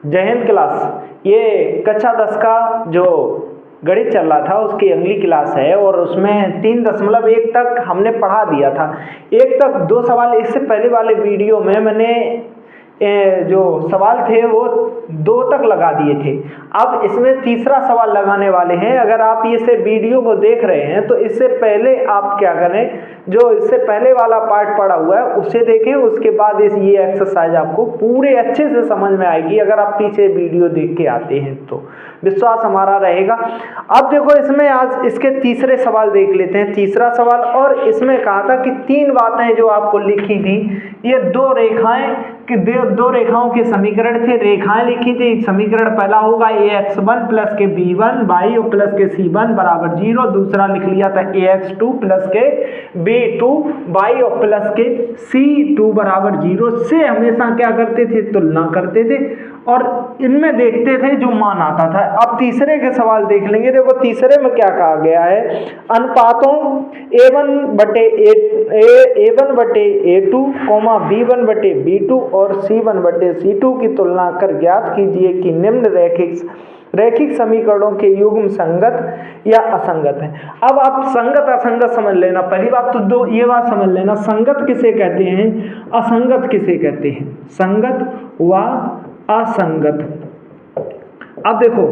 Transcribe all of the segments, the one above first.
जय हिंद क्लास। ये कक्षा 10 का जो गणित चल रहा था उसकी अगली क्लास है और उसमें 3.1 तक हमने पढ़ा दिया था। 1 तक 2 सवाल इससे पहले वाले वीडियो में मैंने जो सवाल थे वो 2 तक लगा दिए थे। अब इसमें तीसरा सवाल लगाने वाले हैं। अगर आप इसे वीडियो को देख रहे हैं तो इससे पहले आप क्या करें, जो इससे पहले वाला पार्ट पढ़ा हुआ है उसे देखें, उसके बाद ये एक्सरसाइज आपको पूरे अच्छे से समझ में आएगी अगर आप पीछे वीडियो देख के आते हैं तो विश्वास हमारा रहेगा। अब देखो इसमें आज इसके तीसरे सवाल देख लेते हैं। तीसरा सवाल, और इसमें कहा था कि 3 बातें जो आपको लिखी थी, ये 2 रेखाएं कि 2 रेखाओं के समीकरण थे, रेखाएं लिखी थी। समीकरण पहला होगा ax1 प्लस के b1 y प्लस के c1 बराबर 0। दूसरा लिख लिया था ax2 प्लस के b2 y प्लस के c2 बराबर 0 से हमेशा क्या करते थे, तुलना करते थे और इनमें देखते थे जो मान आता था। अब तीसरे के सवाल देख लेंगे। देखो तीसरे में क्या कहा गया है, अनुपातों a1 बटे a2, b1 बटे b2 और c1 बटे c2 की तुलना कर ज्ञात कीजिए कि निम्न रैखिक समीकरणों के युग्म संगत या असंगत है। अब आप संगत असंगत समझ लेना। पहली बात तो ये बात समझ लेना, संगत किसे कहते हैं, असंगत किसे कहते हैं, संगत व असंगत। अब देखो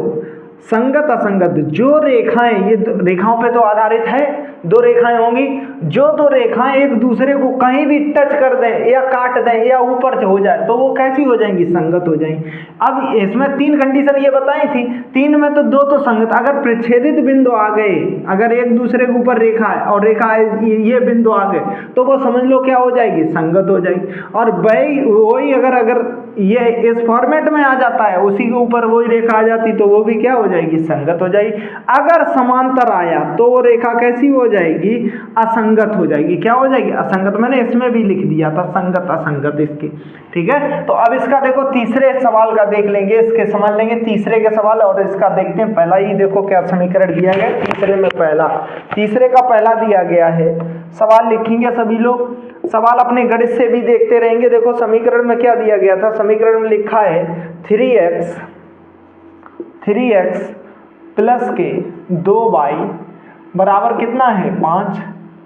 संगत असंगत, जो रेखाएं, ये रेखाओं पे तो आधारित है, 2 रेखाएं होंगी, जो 2 रेखाएं एक दूसरे को कहीं भी टच कर दें या काट दें या ऊपर से हो जाए तो वो कैसी हो जाएंगी, संगत हो जाएंगी। अब इसमें 3 कंडीशन ये बताई थी, 3 में तो 2 तो संगत। अगर प्रच्छेदित बिंदु आ गए, अगर एक दूसरे के ऊपर रेखा है और रेखा ये बिंदु आ गए तो वो समझ लो क्या हो जाएगी, संगत हो जाएगी। और वही अगर ये इस फॉर्मेट में आ जाता है, उसी के ऊपर वही रेखा आ जाती तो वो भी क्या हो जाएगी, संगत हो जाएगी। अगर समांतर आया तो वो रेखा कैसी हो जाएगी, असंगत हो जाएगी। क्या हो जाएगी, असंगत। मैंने इसमें भी लिख दिया था संगत असंगत इसकी, ठीक है। तो अब इसका देखो तीसरे सवाल का देख लेंगे, इसके समझ लेंगे तीसरे के सवाल और इसका देखते हैं। पहला ही देखो क्या समीकरण दिया गया तीसरे में, तीसरे का पहला दिया गया है। सवाल लिखेंगे सभी लोग, सवाल अपने गणित से भी देखते रहेंगे। देखो समीकरण में क्या दिया गया था, समीकरण में लिखा है 3x प्लस के 2y बराबर कितना है 5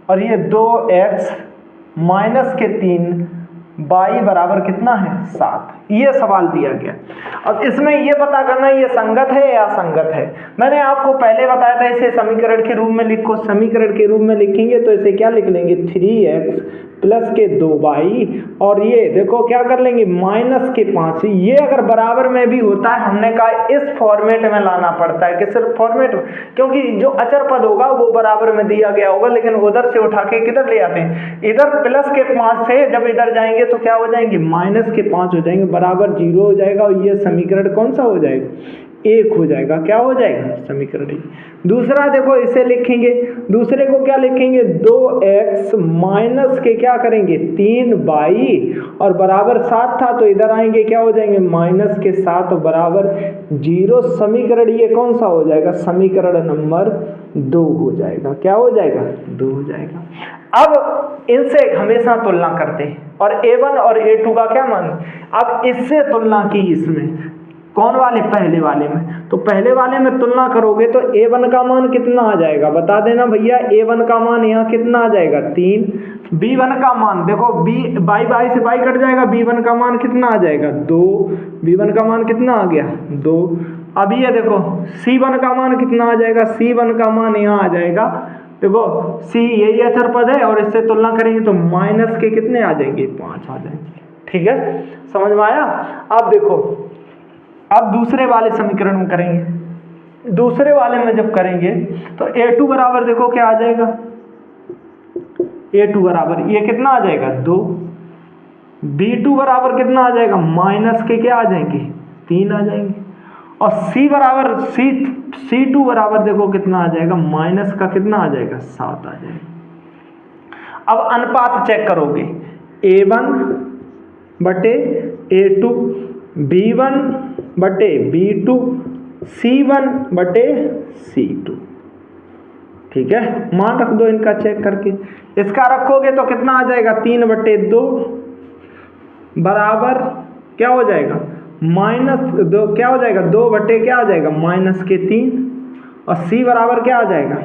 और ये 2x माइनस के 3y बराबर कितना है 7। ये सवाल दिया गया। अब इसमें ये पता करना ये संगत है या असंगत है। मैंने आपको पहले बताया था इसे समीकरण के रूप में लिखो। समीकरण के रूप में लिखेंगे तो इसे क्या लिख लेंगे, 3x प्लस के 2y और ये देखो क्या कर लेंगे, माइनस के 5। ये अगर बराबर में भी होता है, हमने कहा इस फॉर्मेट में लाना पड़ता है कि सिर्फ फॉर्मेट, क्योंकि जो अचर पद होगा वो बराबर में दिया गया होगा, लेकिन उधर से उठा के किधर ले आते हैं, इधर प्लस के 5 से जब इधर जाएंगे तो क्या हो जाएंगे, माइनस के 5 हो जाएंगे, बराबर 0 हो जाएगा और ये समीकरण कौन सा हो जाएगा, 1 हो जाएगा। क्या हो जाएगा, समीकरण 1। दूसरा देखो इसे लिखेंगे, दूसरे को क्या लिखेंगे, 2x माइनस के क्या करेंगे 3y और बराबर 7 था तो इधर आएंगे क्या हो जाएंगे, माइनस के 7 बराबर 0। समीकरण ये कौन सा हो जाएगा, समीकरण नंबर 2 हो जाएगा। क्या हो जाएगा, 2 हो जाएगा। अब इनसे हमेशा तुलना करते हैं और a1 और a2 का क्या मान, अब इससे तुलना की इसमें कौन वाले, पहले वाले में। तो पहले वाले में तुलना करोगे तो a1 का मान कितना आ जाएगा, बता देना भैया। a1 का मान यहाँ कितना आ जाएगा 3। b1 का मान देखो, बाई से बाई कट जाएगा, b1 का मान कितना आ जाएगा 2। b1 का मान कितना आ गया 2। अब ये देखो c1 का मान कितना आ जाएगा, c1 का मान यहाँ आ जाएगा, देखो c यही अचर पद है और इससे तुलना करेंगे तो माइनस के कितने आ जाएंगे, 5 आ जाएंगे। ठीक है, समझ में आया। अब देखो अब दूसरे वाले समीकरण में करेंगे। दूसरे वाले में जब करेंगे तो a2 बराबर देखो क्या आ जाएगा, a2 बराबर ये कितना आ जाएगा 2। b2 बराबर कितना आ जाएगा, माइनस के क्या आ जाएंगे 3 आ जाएंगे। और c2 बराबर देखो कितना आ जाएगा, माइनस का कितना आ जाएगा 7 आ जाएगा। अब अनुपात चेक करोगे, a1 बटे a2, b1 बटे b2, c1 बटे c2। ठीक है, मान रख दो इनका चेक करके। इसका रखोगे तो कितना आ जाएगा, 3 बटे 2 बराबर क्या हो जाएगा, माइनस दो क्या हो जाएगा, 2 बटे क्या आ जाएगा -3, और c बराबर क्या आ जाएगा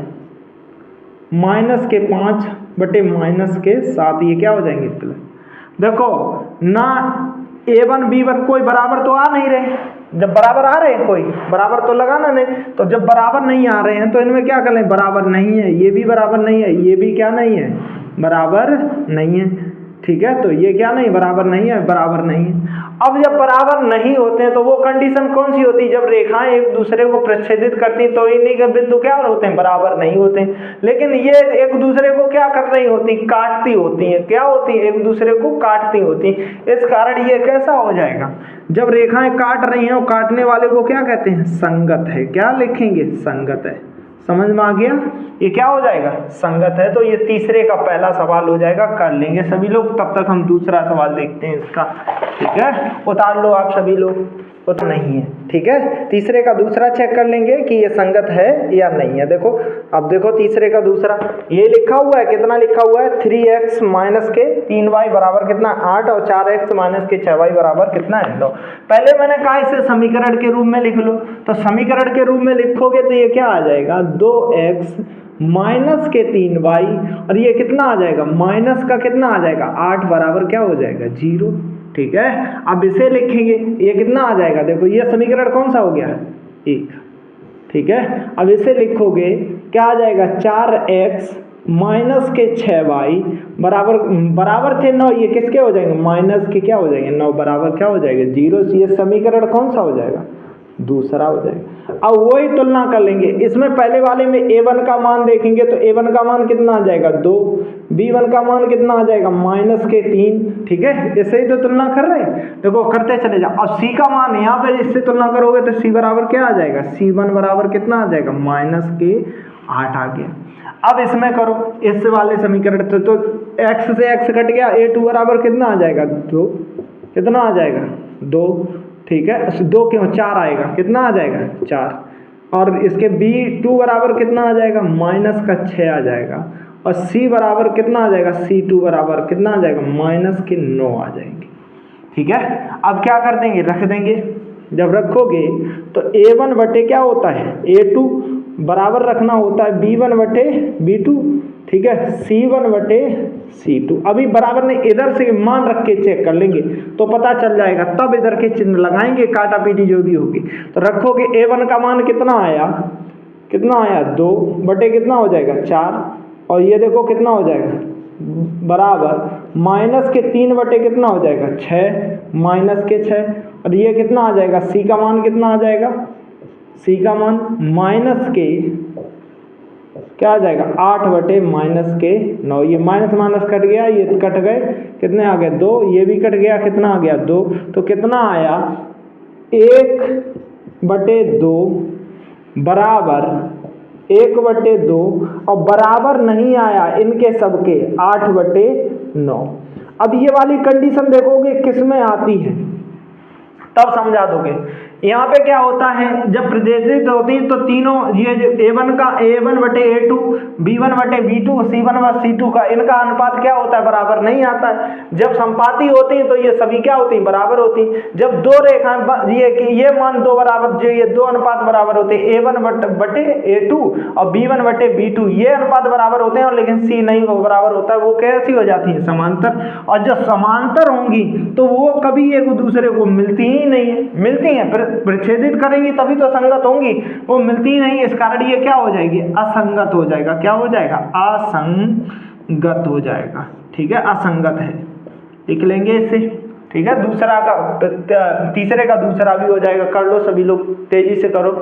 -5 बटे -7। ये क्या हो जाएंगे प्लस। देखो ना a1 b1 कोई बराबर तो आ नहीं रहे, जब बराबर आ रहे हैं कोई बराबर तो लगाना नहीं, तो जब बराबर नहीं आ रहे हैं तो इनमें क्या कर लें, बराबर नहीं है, ये भी बराबर नहीं है, ये भी क्या नहीं है, बराबर नहीं है। ठीक है, तो ये क्या नहीं, बराबर नहीं है, बराबर नहीं है। अब जब बराबर नहीं होते हैं तो वो कंडीशन कौन सी होती है, जब रेखाएं एक दूसरे को प्रच्छेदित करती हैं तो इन्हीं के बिंदु क्या होते हैं, बराबर नहीं होते हैं। लेकिन ये एक दूसरे को क्या कर रही होती, काटती होती हैं, क्या होती है, एक दूसरे को काटती होती। इस कारण ये कैसा हो जाएगा, जब रेखाएं काट रही हैं और काटने वाले को क्या कहते हैं, संगत है। क्या लिखेंगे, संगत है। समझ में आ गया, ये क्या हो जाएगा, संगत है। तो ये तीसरे का पहला सवाल हो जाएगा, कर लेंगे सभी लोग। तब तक हम दूसरा सवाल देखते हैं इसका। ठीक है, उतार लो आप सभी लोग, तो नहीं है। ठीक है, तीसरे का दूसरा चेक कर लेंगे कि ये संगत है या नहीं है। देखो अब देखो तीसरे का दूसरा, ये लिखा हुआ है, कितना लिखा हुआ है, 3x माइनस के 3y बराबर कितना 8 और 4x माइनस के 6y बराबर कितना है 9। पहले मैंने कहा इसे समीकरण के रूप में लिख लो, तो समीकरण के रूप में लिखोगे तो ये क्या आ जाएगा, 2x माइनस के 3y, और ये कितना आ जाएगा, माइनस का कितना आ जाएगा 8 बराबर क्या हो जाएगा 0। ठीक है, अब इसे लिखेंगे, ये कितना आ जाएगा, देखो ये समीकरण कौन सा हो गया, 1। ठीक है, अब इसे लिखोगे क्या आ जाएगा, 4x माइनस के 6y बराबर थे 9, ये किसके हो जाएंगे, माइनस के क्या हो जाएंगे 9 बराबर क्या हो जाएगा 0। ये समीकरण कौन सा हो जाएगा, दूसरा हो जाएगा। अब वही तुलना कर लेंगे, इसमें पहले वाले में a1 का मान देखेंगे तो a1 का मान कितना आ जाएगा 2, b1 का मान कितना आ जाएगा माइनस के 3। ठीक है, इससे ही तो तुलना कर रहे हैं, देखो करते चले जाओ। अब c का मान यहाँ पे इससे तुलना करोगे तो c बराबर क्या आ जाएगा, c1 बराबर कितना आ जाएगा माइनस के 8 आ गया। अब इसमें करो इस वाले समीकरण तो x से x कट गया, a2 बराबर कितना आ जाएगा 2, कितना आ जाएगा 2। ठीक है, 2 क्यों 4 आएगा, कितना आ जाएगा 4, और इसके b2 बराबर कितना आ जाएगा माइनस का 6 आ जाएगा, और c बराबर कितना आ जाएगा, c2 बराबर कितना आ जाएगा माइनस के 9 आ जाएंगे। ठीक है, अब क्या कर देंगे, रख देंगे। जब रखोगे तो a1 बटे क्या होता है a2 बराबर रखना होता है b1 बटे b2। ठीक है, c1 बटे c2। अभी बराबर ने इधर से मान रख के चेक कर लेंगे तो पता चल जाएगा, तब इधर के चिन्ह लगाएंगे, काटा पीटी जो भी होगी। तो रखोगे a1 का मान कितना आया, कितना आया 2 बटे कितना हो जाएगा 4, और ये देखो कितना हो जाएगा बराबर माइनस के 3 बटे कितना हो जाएगा 6 माइनस के 6, और ये कितना आ जाएगा, c का मान कितना आ जाएगा, c का मान माइनस के क्या आ जाएगा 8 बटे माइनस के 9। ये माइनस माइनस कट गया, ये कट गए, कितने आ गए 2, ये भी कट गया, कितना आ गया 2, तो कितना आया 1 बटे 2 बराबर 1 बटे 2, और बराबर नहीं आया इनके सबके 8 बटे 9। अब ये वाली कंडीशन देखोगे किस में आती है तब समझा दोगे। यहाँ पे क्या होता है, जब प्रदर्शित होती है तो तीनों ये a1 का a1 बटे a2, b1 बटे b2, c1 बटे c2 का इनका अनुपात क्या होता है, बराबर नहीं आता है। जब संपाती होती है तो ये सभी क्या होती है, बराबर होती है। जब दो रेखाएं ये मान दो बराबर, जो ये दो अनुपात बराबर होते हैं, a1 बटे a2 और b1 बटे b2, ये अनुपात बराबर होते हैं, और लेकिन c नहीं वो बराबर होता है, वो कैसी हो जाती है, समांतर। और जब समांतर होंगी तो वो कभी एक दूसरे को मिलती ही नहीं है, मिलती हैं प्रच्छेदित करेंगी तभी तो संगत होंगी, वो मिलती ही नहीं। इस कारण ये क्या हो जाएगी, असंगत हो जाएगा। क्या हो जाएगा, असंगत हो जाएगा। ठीक है, असंगत है, लिख लेंगे इसे। ठीक है, दूसरा का तीसरे का दूसरा भी हो जाएगा, कर लो सभी लोग, तेजी से करो।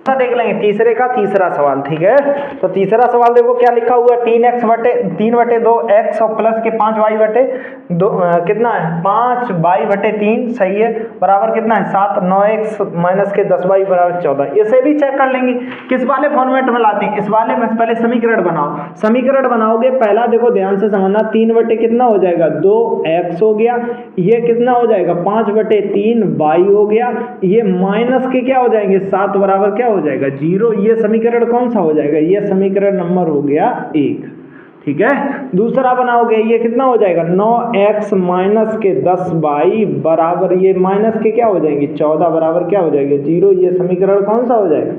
देख लेंगे तीसरे का तीसरा सवाल। ठीक है, तो तीसरा सवाल देखो क्या लिखा हुआ है, 3 बटे 2 x और प्लस के 5y बटे 2 कितना है 5y बटे 3, सही है, बराबर कितना है 7, 9x माइनस के 10y बराबर 14। इसे भी चेक कर लेंगे किस वाले फॉर्मेट में लाते हैं। इस वाले में पहले समीकरण बनाओ, समीकरण बनाओगे पहला देखो ध्यान से समझना, 3 बटे कितना हो जाएगा 2x हो गया, ये कितना हो जाएगा 5 बटे 3y हो गया, ये माइनस के क्या हो जाएंगे 7 बराबर क्या हो जाएगा 0। ये समीकरण कौन सा हो जाएगा, ये समीकरण नंबर हो गया 1। ठीक है। दूसरा बनाओगे, ये कितना हो जाएगा 9x माइनस के 10y बराबर, ये माइनस के क्या हो जाएंगे 14 बराबर क्या हो जाएगा 0। ये समीकरण कौन सा हो जाएगा,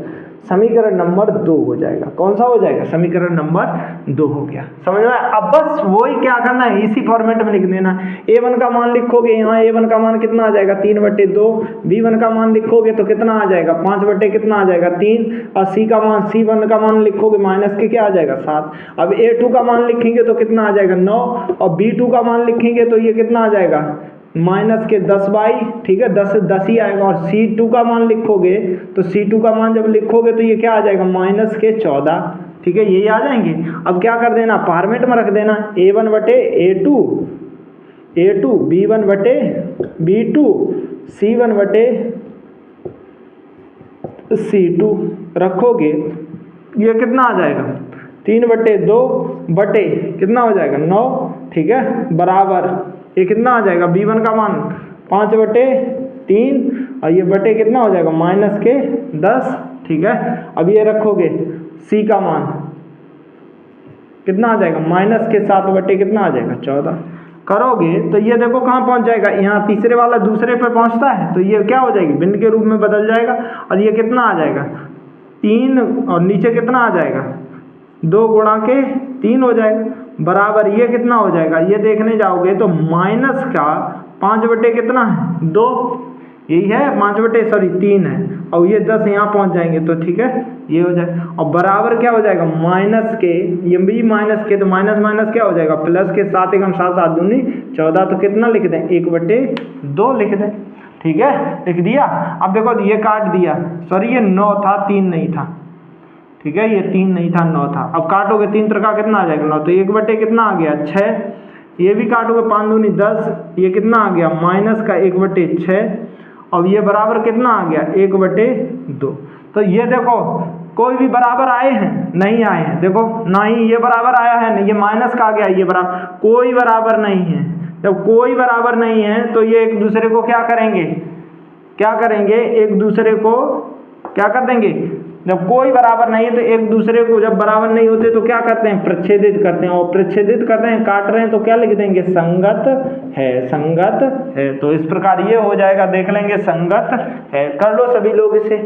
समीकरण नंबर 2 हो जाएगा। कौन सा हो जाएगा, समीकरण नंबर 2 हो गया। समझ में? अब बस वही क्या करना है, इसी फॉर्मेट में लिख देना। a1 का मान लिखोगे, यहाँ a1 का मान कितना आ जाएगा 3/2, b1 का मान लिखोगे तो कितना आ जाएगा 5 कितना आ जाएगा 3, और c1 का मान लिखोगे माइनस के क्या आ जाएगा 7। अब a2 का मान लिखेंगे तो कितना आ जाएगा 9, और b2 का मान लिखेंगे तो ये कितना आ जाएगा माइनस के 10y, ठीक है 10 ही आएगा। और c2 का मान लिखोगे तो c2 का मान जब लिखोगे तो ये क्या आ जाएगा माइनस के 14, ठीक है यही आ जाएंगे। अब क्या कर देना, फॉर्मेट में रख देना a1/a2, b1/b2, c1/c2 रखोगे, ये कितना आ जाएगा 3/2 बटे कितना हो जाएगा 9, ठीक है बराबर ये कितना आ जाएगा b1 का मान 5/3, और ये बटे कितना हो जाएगा माइनस के 10, ठीक है। अब ये रखोगे c का मान कितना आ जाएगा माइनस के 7 बटे कितना आ जाएगा 14 करोगे तो ये देखो कहाँ पहुंच जाएगा, यहाँ तीसरे वाला दूसरे पे पहुंचता है तो ये क्या हो जाएगी भिन्न के रूप में बदल जाएगा, और ये कितना आ जाएगा 3, और नीचे कितना आ जाएगा 2 गुणा के 3 हो जाएगा बराबर ये कितना हो जाएगा, ये देखने जाओगे तो माइनस का 5 कितना है 2, यही है 5/3 है, और ये 10 यहाँ पहुँच जाएंगे तो ठीक है ये हो जाए, और बराबर क्या हो जाएगा माइनस के, ये भी माइनस के तो माइनस माइनस क्या हो जाएगा प्लस के 7 एकम 7 7 दूनी 14, तो कितना लिख दें 1/2 लिख दें, ठीक है लिख दिया। अब देखो ये काट दिया, सॉरी ये 9 था 3 नहीं था, ठीक है ये 3 नहीं था 9 था। अब काटोगे 3 त्रिका कितना आ जाएगा 9, तो 1 कितना आ गया 6, ये भी काटोगे 5 दूनी 10, ये कितना आ गया माइनस का 1/6, और ये बराबर कितना आ गया 1/2। तो ये देखो कोई भी बराबर आए हैं नहीं आए हैं, देखो ना ही ये बराबर आया है नहीं ये माइनस का आ गया, ये बराबर कोई बराबर नहीं है। जब कोई बराबर नहीं है तो ये एक दूसरे को क्या करेंगे एक दूसरे को क्या कर देंगे, जब कोई बराबर नहीं है तो एक दूसरे को जब बराबर नहीं होते तो क्या करते हैं प्रच्छेदित करते हैं, और प्रच्छेदित करते हैं काट रहे हैं तो क्या लिख देंगे संगत है। तो इस प्रकार ये हो जाएगा, देख लेंगे संगत है। कर लो सभी लोग इसे।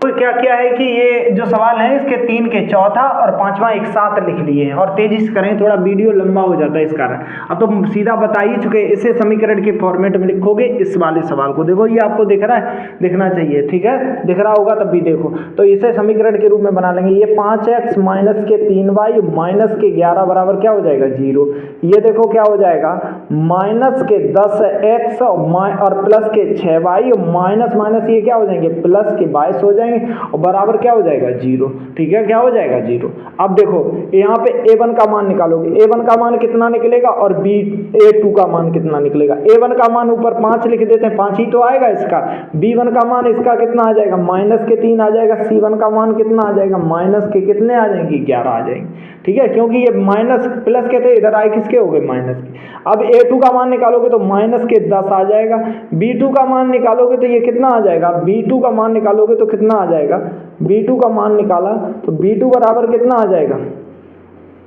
तो क्या क्या है कि ये जो सवाल है इसके 3 के चौथा और 5वां एक साथ लिख लिए हैं, और तेजी से करें थोड़ा वीडियो लंबा हो जाता है इस कारण। अब तो सीधा बता ही चुके, इसे समीकरण के फॉर्मेट में लिखोगे इस वाले सवाल को। देखो ये आपको दिख रहा है, दिखना चाहिए, ठीक है दिख रहा होगा तब भी देखो। तो इसे समीकरण के रूप में बना लेंगे, ये 5x माइनस के 3y माइनस के 11 बराबर क्या हो जाएगा 0। ये देखो क्या हो जाएगा माइनस के 10x और प्लस के 6y माइनस माइनस ये क्या हो जाएंगे प्लस के 22 हो जाएंगे, और बराबर क्या हो जाएगा 0, ठीक है क्या हो जाएगा 0। अब देखो यहाँ पे a1 का मान निकालोगे, a1 का मान कितना निकलेगा और a2 का मान कितना निकलेगा। a1 का मान ऊपर 5 लिख देते हैं, 5 ही तो आएगा इसका। b1 का मान इसका कितना आ जाएगा माइनस के 3 आ जाएगा। c1 का मान कितना आ जाएगा माइनस के कितने आ जाएंगे 11 आ जाएंगे, ठीक है क्योंकि ये माइनस प्लस के थे, इधर आए किसके हो गए माइनस के। अब a2 का मान निकालोगे तो माइनस के 10 आ जाएगा। b2 का मान निकालोगे तो ये कितना आ जाएगा, b2 का मान निकालोगे तो कितना आ जाएगा, b2 का मान निकाला तो b2 बराबर कितना आ जाएगा,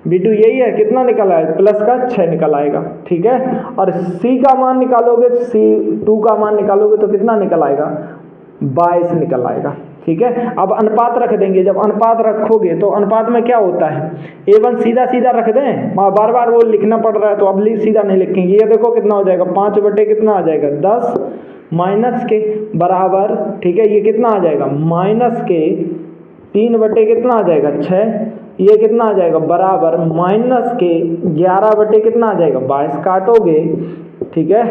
b2 यही है कितना निकला है प्लस का 6 निकल आएगा, ठीक है। और c का मान निकालोगे, c2 का मान निकालोगे तो कितना निकल आएगा 22 निकल आएगा, ठीक है। अब अनुपात रख देंगे, जब अनुपात रखोगे तो अनुपात में क्या होता है a1 सीधा सीधा रख दें, बार बार वो लिखना पड़ रहा है तो अब सीधा नहीं लिखेंगे। ये देखो कितना हो जाएगा 5 बटे कितना आ जाएगा 10 माइनस के बराबर, ठीक है ये कितना आ जाएगा माइनस के 3 बटे कितना आ जाएगा 6, ये कितना आ जाएगा बराबर माइनस के 11 बटे कितना आ जाएगा 22। काटोगे, ठीक है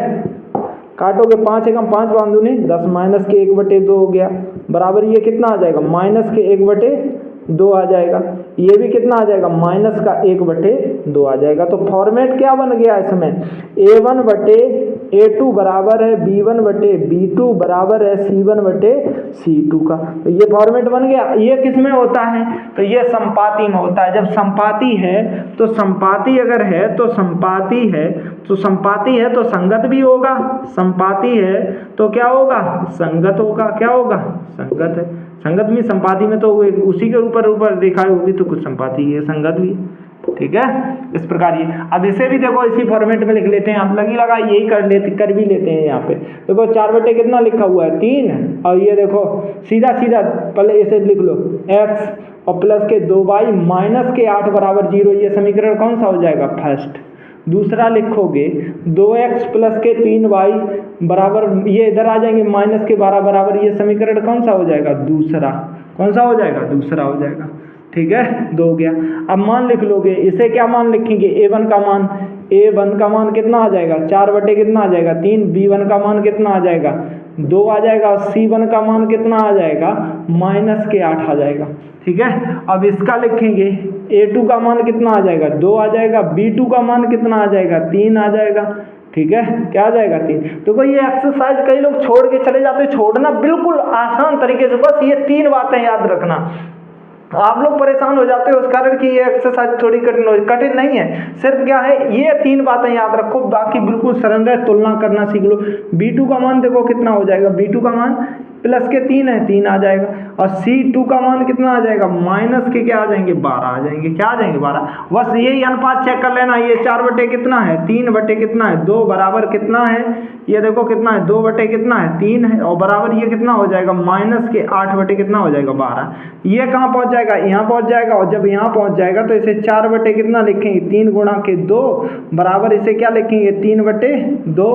काटोगे 5 एकम 5 बांधूनी 10 माइनस के 1/2 हो गया बराबर ये कितना आ जाएगा माइनस के 1/2 आ जाएगा। ये भी कितना आ जाएगा माइनस का 1/2 आ जाएगा। तो फॉर्मेट क्या बन गया इसमें a1/a2 बराबर है b1/b2 बराबर है c1/c2 का। तो ये फॉर्मेट बन गया। ये किस में होता है, तो ये संपाती में होता है। जब संपाती है तो संपाती अगर है तो संपाती है तो संपाती है तो संगत भी होगा, संपाती है तो क्या होगा संगत होगा, क्या होगा संगत है। संगत में संपाती में तो उसी के ऊपर रेखा होगी तो कुछ संपाती है संगत भी, ठीक है, इस प्रकार ये। अब इसे भी देखो इसी फॉर्मेट में लिख लेते हैं, आप लगी लगा यही कर भी लेते हैं। यहाँ पे देखो 4 बटे कितना लिखा हुआ है 3, और ये देखो सीधा सीधा पहले इसे लिख लो x और प्लस के 2y माइनस के 8 बराबर 0, ये समीकरण कौन सा हो जाएगा फर्स्ट। दूसरा लिखोगे 2x प्लस के 3y बराबर, ये इधर आ जाएंगे माइनस के 12 बराबर, ये समीकरण कौन सा हो जाएगा दूसरा, कौन सा हो जाएगा दूसरा हो जाएगा। ठीक है, 2 हो गया। अब मान लिख लोगे, इसे क्या मान लिखेंगे a1 का मान, a1 का मान कितना आ जाएगा 4 बटे कितना आ जाएगा 3, b1 का मान कितना आ जाएगा 2 आ जाएगा, और c1 का मान कितना आ जाएगा माइनस के 8 आ जाएगा। ठीक है, अब इसका लिखेंगे a2 का मान कितना आ जाएगा 2 आ जाएगा, b2 का मान कितना आ जाएगा 3 आ जाएगा। ठीक है, क्या आ जाएगा 3। तो कोई ये एक्सरसाइज कई लोग छोड़ के चले जाते, छोड़ना बिल्कुल आसान तरीके से, बस ये 3 बातें याद रखना। आप लोग परेशान हो जाते हो उस कारण कि ये एक्सरसाइज थोड़ी कठिन नहीं है, सिर्फ क्या है ये 3 बातें याद रखो, बाकी बिल्कुल सरल है। तुलना करना सीख लो। b2 का मान देखो कितना हो जाएगा, b2 का मान प्लस के 3 है 3 आ जाएगा, और c2 का मान कितना आ जाएगा माइनस के क्या आ जाएंगे 12 आ जाएंगे, क्या आ जाएंगे 12। बस यही अनुपात चेक कर लेना, ये 4 बटे कितना है 3 बटे कितना है 2 बराबर कितना है, ये देखो कितना है 2 बटे कितना है 3 है, और बराबर ये कितना हो जाएगा माइनस के 8 बटे कितना हो जाएगा 12। ये कहाँ पहुंच जाएगा, यहाँ पहुंच जाएगा, और जब यहाँ पहुंच जाएगा तो इसे 4 बटे कितना लिखेंगे 3 गुणा के 2 बराबर, इसे क्या लिखेंगे 3 बटे 2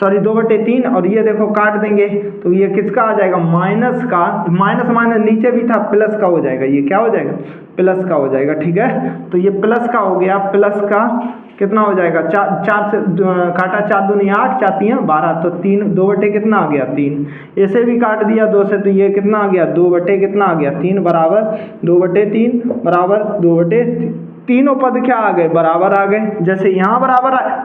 सॉरी 2 बटे 3, और ये देखो काट देंगे तो ये किसका आ जाएगा माइनस का, माइनस माइनस नीचे भी था प्लस का हो जाएगा, ये क्या हो जाएगा प्लस का हो जाएगा। ठीक है, तो ये प्लस का हो गया, प्लस का कितना हो जाएगा 4 से काटा 4 दूनी 8 4 3 12, तो 3 2 बटे कितना आ गया 3, इसे भी काट दिया 2 से, तो ये कितना आ गया 2 बटे कितना आ गया 3 बराबर 2 बटे 3 बराबर 2 बटे, तीनों पद क्या आ गए बराबर आ गए। जैसे यहाँ बराबर आए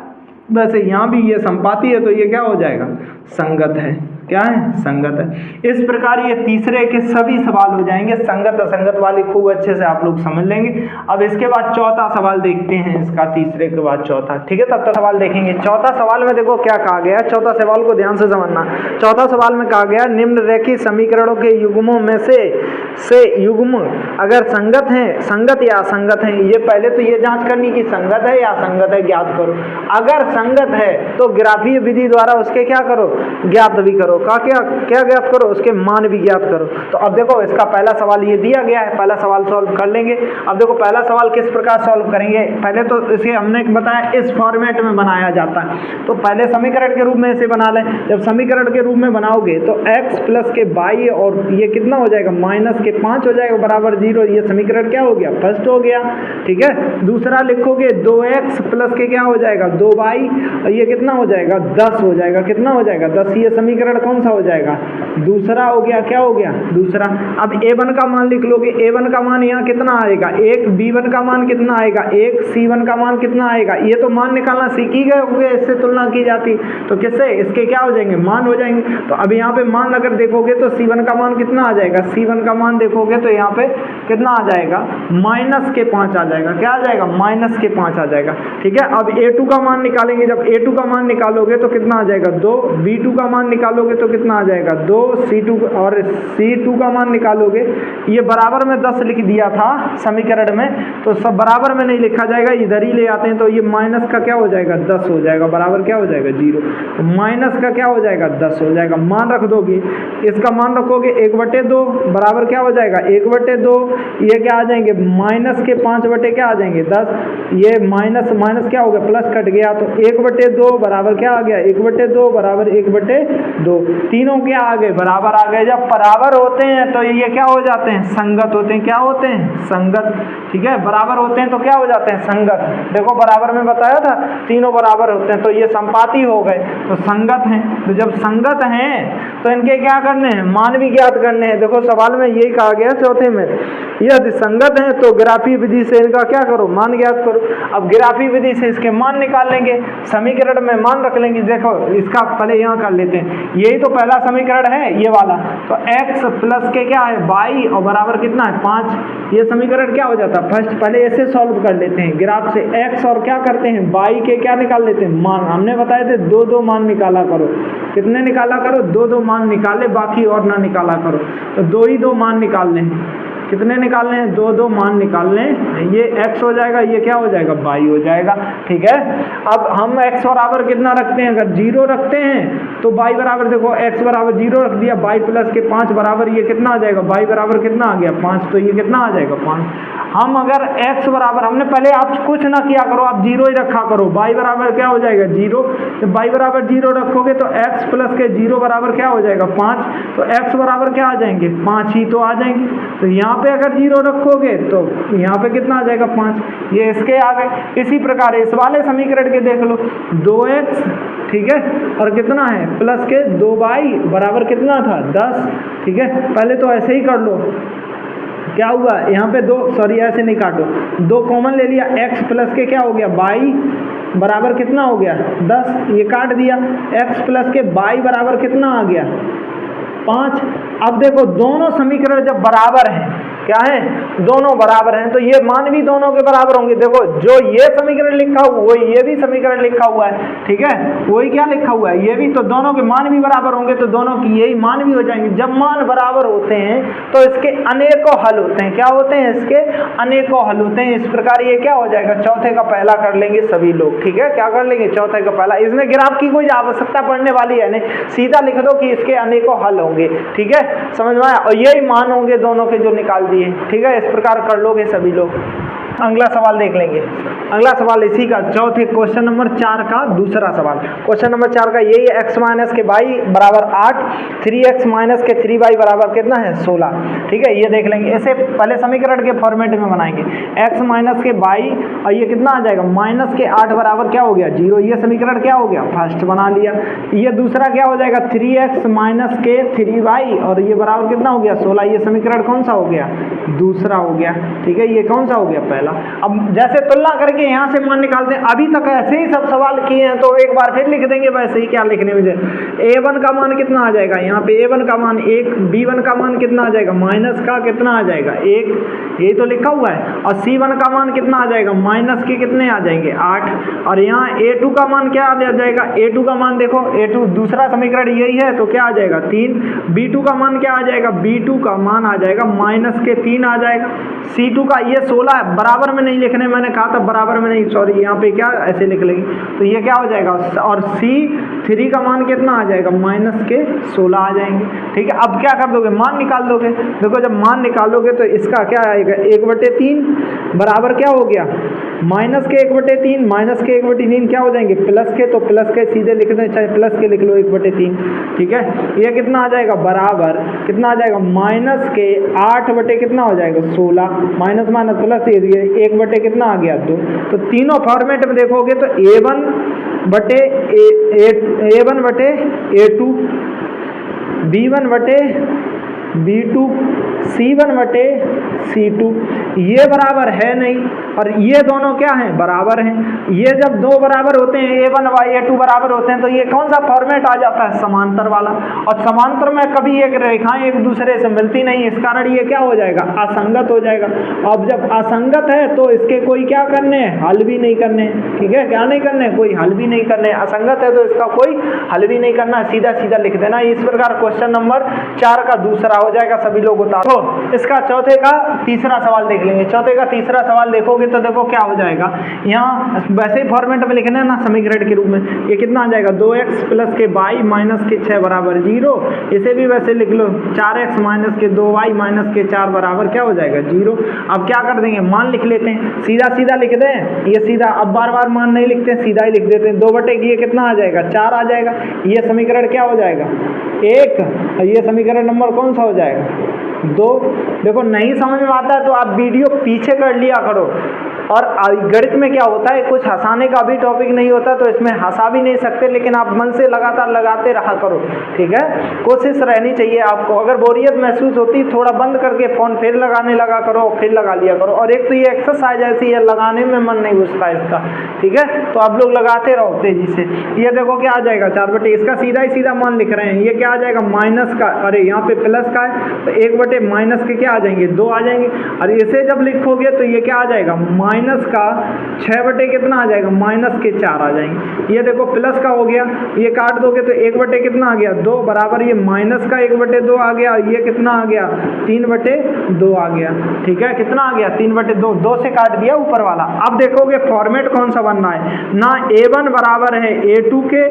वैसे यहाँ भी ये संपाती है, तो ये क्या हो जाएगा संगत है, क्या है संगत है। इस प्रकार ये तीसरे के सभी सवाल हो जाएंगे, संगत असंगत वाले खूब अच्छे से आप लोग समझ लेंगे। अब इसके बाद चौथा सवाल देखते हैं इसका, तीसरे के बाद चौथा। ठीक है, तब तक सवाल देखेंगे। चौथा सवाल में देखो क्या कहा गया, चौथा सवाल को ध्यान से समझना। चौथा सवाल में कहा गया निम्न रेखीय समीकरणों के युग्मों में से युग्म अगर संगत हैं, संगत या असंगत हैं, ये पहले तो ये जांच करनी कि संगत है या असंगत है, ज्ञात करो। अगर संगत है तो ग्राफीय विधि द्वारा उसके क्या करो ज्ञात भी करो, क्या ज्ञात करो उसके मान भी ज्ञात करो। तो अब देखो इसका पहला सवाल ये दिया गया है, पहला सवाल सॉल्व कर लेंगे। अब देखो पहला सवाल किस प्रकार सॉल्व करेंगे, पहले तो इसे हमने बताया इस फॉर्मेट में बनाया जाता है, तो पहले समीकरण के रूप में इसे बना लें। जब समीकरण के रूप में बनाओगे तो x प्लस के बाई और ये कितना हो जाएगा माइनस के 5 हो जाएगा बराबर 0, ये समीकरण क्या हो गया फर्स्ट हो गया। ठीक है, दूसरा लिखोगे 2x प्लस के क्या हो जाएगा 2y, और ये कितना हो जाएगा 10 हो जाएगा, कितना हो जाएगा 10, ये समीकरण कौन सा हो जाएगा दूसरा हो गया, क्या हो गया दूसरा। अब a1 का मान लिख लोगे, a1 का मान यहाँ कितना आएगा 1, b1 का मान कितना आएगा 1, c1 का मान कितना आएगा, ये तो मान निकालना सीखी गए होंगे, इससे तुलना की जाती तो किससे इसके क्या हो जाएंगे मान हो जाएंगे। तो अब यहाँ पे मान अगर देखोगे तो c1 का मान कितना आ जाएगा, c1 का मान देखोगे तो यहाँ पे कितना आ जाएगा माइनस के 5 आ जाएगा, क्या आ जाएगा माइनस के 5 आ जाएगा। ठीक है, अब a2 का मान निकालेंगे, जब a2 का मान निकालोगे तो कितना आ जाएगा 2, b2 का मान निकालोगे तो कितना आ जाएगा 2, c2 और c2 का मान निकालोगे, ये बराबर में 10 लिख दिया था समीकरण में, तो सब बराबर में नहीं लिखा जाएगा, इधर ही ले आते हैं, तो ये माइनस का क्या हो जाएगा 10 हो जाएगा बराबर क्या हो जाएगा 0, तो माइनस का क्या हो जाएगा 10 हो जाएगा। मान रख दोगे, इसका मान रखोगे 1/2 बराबर क्या हो जाएगा 1/2, ये क्या आ जाएंगे माइनस के 5 क्या आ जाएंगे 10, ये माइनस माइनस क्या हो गया प्लस कट गया, तो 1/2 बराबर क्या आ गया 1/2 बराबर 1/2, तीनों क्या आ गए बराबर आ गए। जब बराबर होते हैं तो ये क्या हो जाते हैं संगत होते हैं, क्या होते हैं संगत। ठीक है, बराबर होते हैं तो क्या हो जाते हैं संगत। देखो बराबर में बताया था तीनों बराबर होते हैं तो ये संपाती हो गए तो संगत हैं। तो जब संगत हैं तो इनके क्या करने हैं मान भी ज्ञात करने हैं। देखो सवाल में यही कहा गया चौथे में, यदि संगत है तो ग्राफी विधि से इनका क्या करो मान ज्ञात करो। अब ग्राफी विधि से इसके मान निकाल लेंगे, समीकरण में मान रख लेंगे। देखो इसका पहले यहाँ कर लेते हैं, यही तो पहला समीकरण है ये वाला, तो x प्लस के क्या है y और बराबर कितना है 5, ये समीकरण क्या हो जाता है फर्स्ट। पहले ऐसे सॉल्व कर लेते हैं, ग्राफ से x और क्या करते हैं y के क्या निकाल लेते हैं मान। हमने बताए थे 2 मान निकाला करो, कितने निकाला करो 2 मान निकाले, बाकी और ना निकाला करो, तो 2 मान निकालने हैं। कितने निकालने हैं, दो दो मान निकालने हैं। ये x हो जाएगा, ये क्या हो जाएगा, y हो जाएगा। ठीक है, अब हम x बराबर कितना रखते हैं, अगर 0 रखते हैं तो y बराबर, देखो x बराबर 0 रख दिया, y प्लस के 5 बराबर ये कितना आ जाएगा, y बराबर कितना आ गया 5, तो ये कितना आ जाएगा 5। हम अगर x बराबर, हमने पहले आप कुछ ना किया करो, आप 0 ही रखा करो, y बराबर क्या हो जाएगा 0, जब y बराबर 0 रखोगे तो x प्लस के 0 बराबर क्या हो जाएगा 5, तो x बराबर क्या आ जाएंगे 5 ही तो आ जाएंगे। तो यहाँ पे अगर 0 रखोगे तो यहाँ पे कितना आ जाएगा 5, ये इसके आ गए। इसी प्रकार इस वाले समीकरण के देख लो, 2x, ठीक है, और कितना है प्लस के 2y बराबर कितना था 10। ठीक है, पहले तो ऐसे ही कर लो, क्या हुआ यहाँ पे 2, सॉरी ऐसे नहीं काटो, 2 कॉमन ले लिया, x प्लस के क्या हो गया y बराबर कितना हो गया 10, ये काट दिया, x प्लस के y बराबर कितना आ गया 5। अब देखो दोनों समीकरण जब बराबर हैं, क्या है, दोनों बराबर हैं, तो ये मान भी दोनों के बराबर होंगे। देखो जो ये समीकरण लिखा हुआ वही ये भी समीकरण लिखा हुआ है, ठीक है, वही क्या लिखा हुआ है ये भी, तो दोनों के मान भी बराबर होंगे, तो दोनों की यही मान भी हो जाएंगे। जब मान बराबर होते हैं तो इसके अनेकों हल होते हैं, क्या होते हैं, इसके अनेकों हल होते हैं। इस प्रकार ये क्या हो जाएगा, चौथे का पहला कर लेंगे सभी लोग। ठीक है, क्या कर लेंगे, चौथे का पहला। इसमें ग्राफ की कोई आवश्यकता पड़ने वाली है नहीं, सीधा लिख दो कि इसके अनेकों हल होंगे। ठीक है, समझ में आया, और यही मान होंगे दोनों के जो निकाल दिए। ठीक है, इस प्रकार कर लोगे सभी लोग। अगला सवाल देख लेंगे। अगला सवाल इसी का चौथे क्वेश्चन नंबर 4 का दूसरा सवाल। क्वेश्चन नंबर 4 का यही है, x माइनस के y बराबर 8, 3x माइनस के 3y बराबर कितना है 16। ठीक है, ये देख लेंगे। इसे पहले समीकरण के फॉर्मेट में बनाएंगे, x माइनस के y और ये कितना आ जाएगा माइनस के 8 बराबर क्या हो गया 0। ये समीकरण क्या हो गया, फर्स्ट बना लिया। ये दूसरा क्या हो जाएगा 3x माइनस के 3y और ये बराबर कितना हो गया 16। ये समीकरण कौन सा हो गया, दूसरा हो गया। ठीक है, ये कौन सा हो गया, पहला। अब जैसे तुलना करके यहाँ से मान निकालते हैं, अभी तक ऐसे ही सब सवाल किए हैं तो एक बार फिर लिख देंगे वैसे ही। क्या लिखने में, a1 का मान कितना आ जाएगा, यहाँ पे a1 का मान 1, b1 का मान कितना आ जाएगा माइनस का कितना आ जाएगा 1, ये तो लिखा हुआ है, और c1 का मान कितना आ जाएगा माइनस के कितने आ जाएंगे 8, और यहाँ a2 का मान क्या आ जाएगा, a2 का मान देखो, a2 दूसरा समीकरण यही है तो क्या आ जाएगा 3, b2 का मान क्या आ जाएगा, b2 का मान आ जाएगा माइनस के 3 आ जाएगा, c2 का ये 16 है, बराबर में नहीं लिखने, मैंने कहा था बराबर में नहीं, सॉरी यहाँ पे क्या ऐसे लिख लेंगे, तो ये क्या हो जाएगा, और c3 का मान कितना आ जाएगा माइनस के 16 आ जाएंगे। ठीक है, अब क्या कर दोगे, मान निकाल दोगे। देखो जब मान निकालोगे तो इसका क्या आएगा 1/3 बराबर क्या हो गया माइनस के 1/3, माइनस के 1/3 क्या हो जाएंगे प्लस के, तो प्लस के सीधे लिख दो, चाहे प्लस के लिख लो 1/3। ठीक है, ये कितना आ जाएगा बराबर कितना आ जाएगा माइनस के 8 बटे कितना हो जाएगा 16, माइनस माइनस प्लस, ये 1 कितना आ गया 2। तो तीनों फॉर्मेट में देखोगे तो a1 बटे a2, b1 बटे b2, c1 बटे c2, ये बराबर है नहीं, और ये दोनों क्या हैं बराबर हैं। ये जब दो बराबर होते हैं a1 और a2 बराबर होते हैं तो ये कौन सा फॉर्मेट आ जाता है, समांतर वाला, और समांतर में कभी एक रेखाएं एक दूसरे से मिलती नहीं, इस कारण ये क्या हो जाएगा असंगत हो जाएगा। अब जब असंगत है तो इसके कोई क्या करने हैं, हल भी नहीं करने। ठीक है, क्या नहीं करने, कोई हल भी नहीं करने, असंगत है तो इसका कोई हल भी नहीं करना, सीधा सीधा लिख देना। इस प्रकार क्वेश्चन नंबर 4 का दूसरा हो जाएगा, सभी लोग उतारो। इसका चौथे का तीसरा सवाल देख लेंगे। चौथे का तीसरा सवाल देखोगे तो देखो क्या हो जाएगा, यहाँ वैसे ही फॉर्मेट में लिखना है ना समीकरण के रूप में, ये कितना आ जाएगा 2x प्लस के y माइनस के 6 बराबर 0, इसे भी वैसे लिख लो 4x माइनस के 2y माइनस के 4 बराबर क्या हो जाएगा 0। अब क्या कर देंगे, मान लिख लेते हैं, सीधा सीधा लिख दें, ये सीधा, अब बार बार मान नहीं लिखते, सीधा ही लिख देते हैं। 2 बटे ये कितना आ जाएगा 4 आ जाएगा, ये समीकरण क्या हो जाएगा 1, और ये समीकरण नंबर कौन सा हो जाएगा 2। देखो नहीं समझ में आता है तो आप वीडियो पीछे कर लिया करो, और गणित में क्या होता है कुछ हंसाने का भी टॉपिक नहीं होता तो इसमें हंसा भी नहीं सकते, लेकिन आप मन से लगातार लगाते रहा करो। ठीक है, कोशिश रहनी चाहिए आपको। अगर बोरियत महसूस होती थोड़ा बंद करके फ़ोन फिर लगाने लगा करो, फिर लगा लिया करो। और एक तो ये एक्सरसाइज ऐसी है, लगाने में मन नहीं घुसता इसका। ठीक है, तो आप लोग लगाते रहो तेजी से। ये देखो क्या आ जाएगा 4 बटे, इसका सीधा ही सीधा मान लिख रहे हैं, ये क्या आ जाएगा माइनस का, अरे यहाँ पे प्लस का है तो 1/4 बटे माइनस के क्या आ जाएंगे 2 आ जाएंगे। और इसे जब लिखोगे तो ये क्या आ जाएगा माइनस का 6 बटे कितना आ जाएगा माइनस के 4 आ जाएंगे। ये देखो प्लस का हो गया, ये काट दोगे तो 1 बटे कितना आ गया 2 बराबर ये माइनस का 1 बटे 2 आ गया, ये कितना आ गया 3 बटे 2 आ गया। ठीक है, कितना आ गया 3 बटे 2, 2 से काट दिया ऊपर वाला। अब देखोगे फॉर्मेट कौन सा बनना है, ना a1 बराबर है a2 के,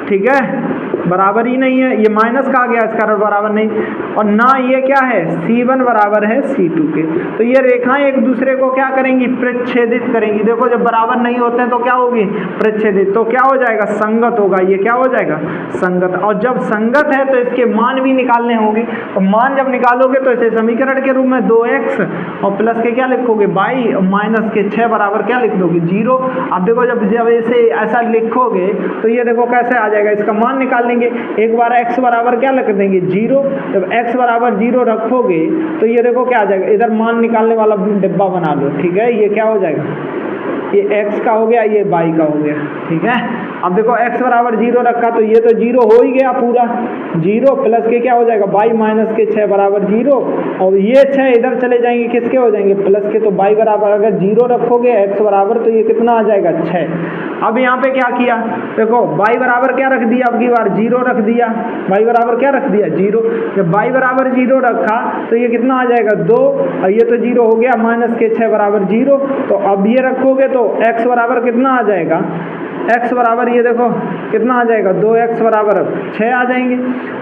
ठीक है बराबर ही नहीं है, ये माइनस का आ गया इस कारण बराबर नहीं, और ना ये क्या है c1 बराबर है c2 के। तो ये रेखाएं एक दूसरे को क्या करेंगी प्रच्छेदित करेंगी। देखो जब बराबर नहीं होते हैं तो क्या होगी प्रच्छेदित, तो क्या हो जाएगा संगत होगा, ये क्या हो जाएगा संगत। और जब संगत है तो इसके मान भी निकालने होंगे, तो मान जब निकालोगे तो इसे समीकरण के रूप में 2x और प्लस के क्या लिखोगे y और माइनस के 6 बराबर क्या लिख दोगे 0। अब देखो जब इसे ऐसा लिखोगे तो ये देखो कैसे आ जाएगा, इसका मान निकाल लेंगे। एक बार x बराबर क्या लिख देंगे 0, जब x बराबर 0 रखोगे तो ये देखो क्या आ जाएगा, इधर मान निकालने वाला डिब्बा बना लो। ठीक है, ये क्या हो जाएगा ये x का हो गया, ये y का हो गया। ठीक है, अब देखो x बराबर 0 रखा तो ये तो 0 हो ही गया पूरा 0, प्लस के क्या हो जाएगा y माइनस के 6 बराबर 0, और ये 6 इधर चले जाएंगे किसके हो जाएंगे प्लस के, तो y बराबर अगर 0 रखोगे x बराबर तो ये कितना आ जाएगा 6। अब यहाँ पे क्या किया देखो y बराबर क्या रख दिया, अब की बार 0 रख दिया, y बराबर क्या रख दिया 0। जब y बराबर 0 रखा तो ये कितना आ जाएगा 2, और ये तो 0 हो गया माइनस के 6 बराबर 0। तो अब ये रखोगे तो x बराबर कितना आ जाएगा, x बराबर ये देखो कितना आ जाएगा 2x बराबर 6 आ जाएंगे।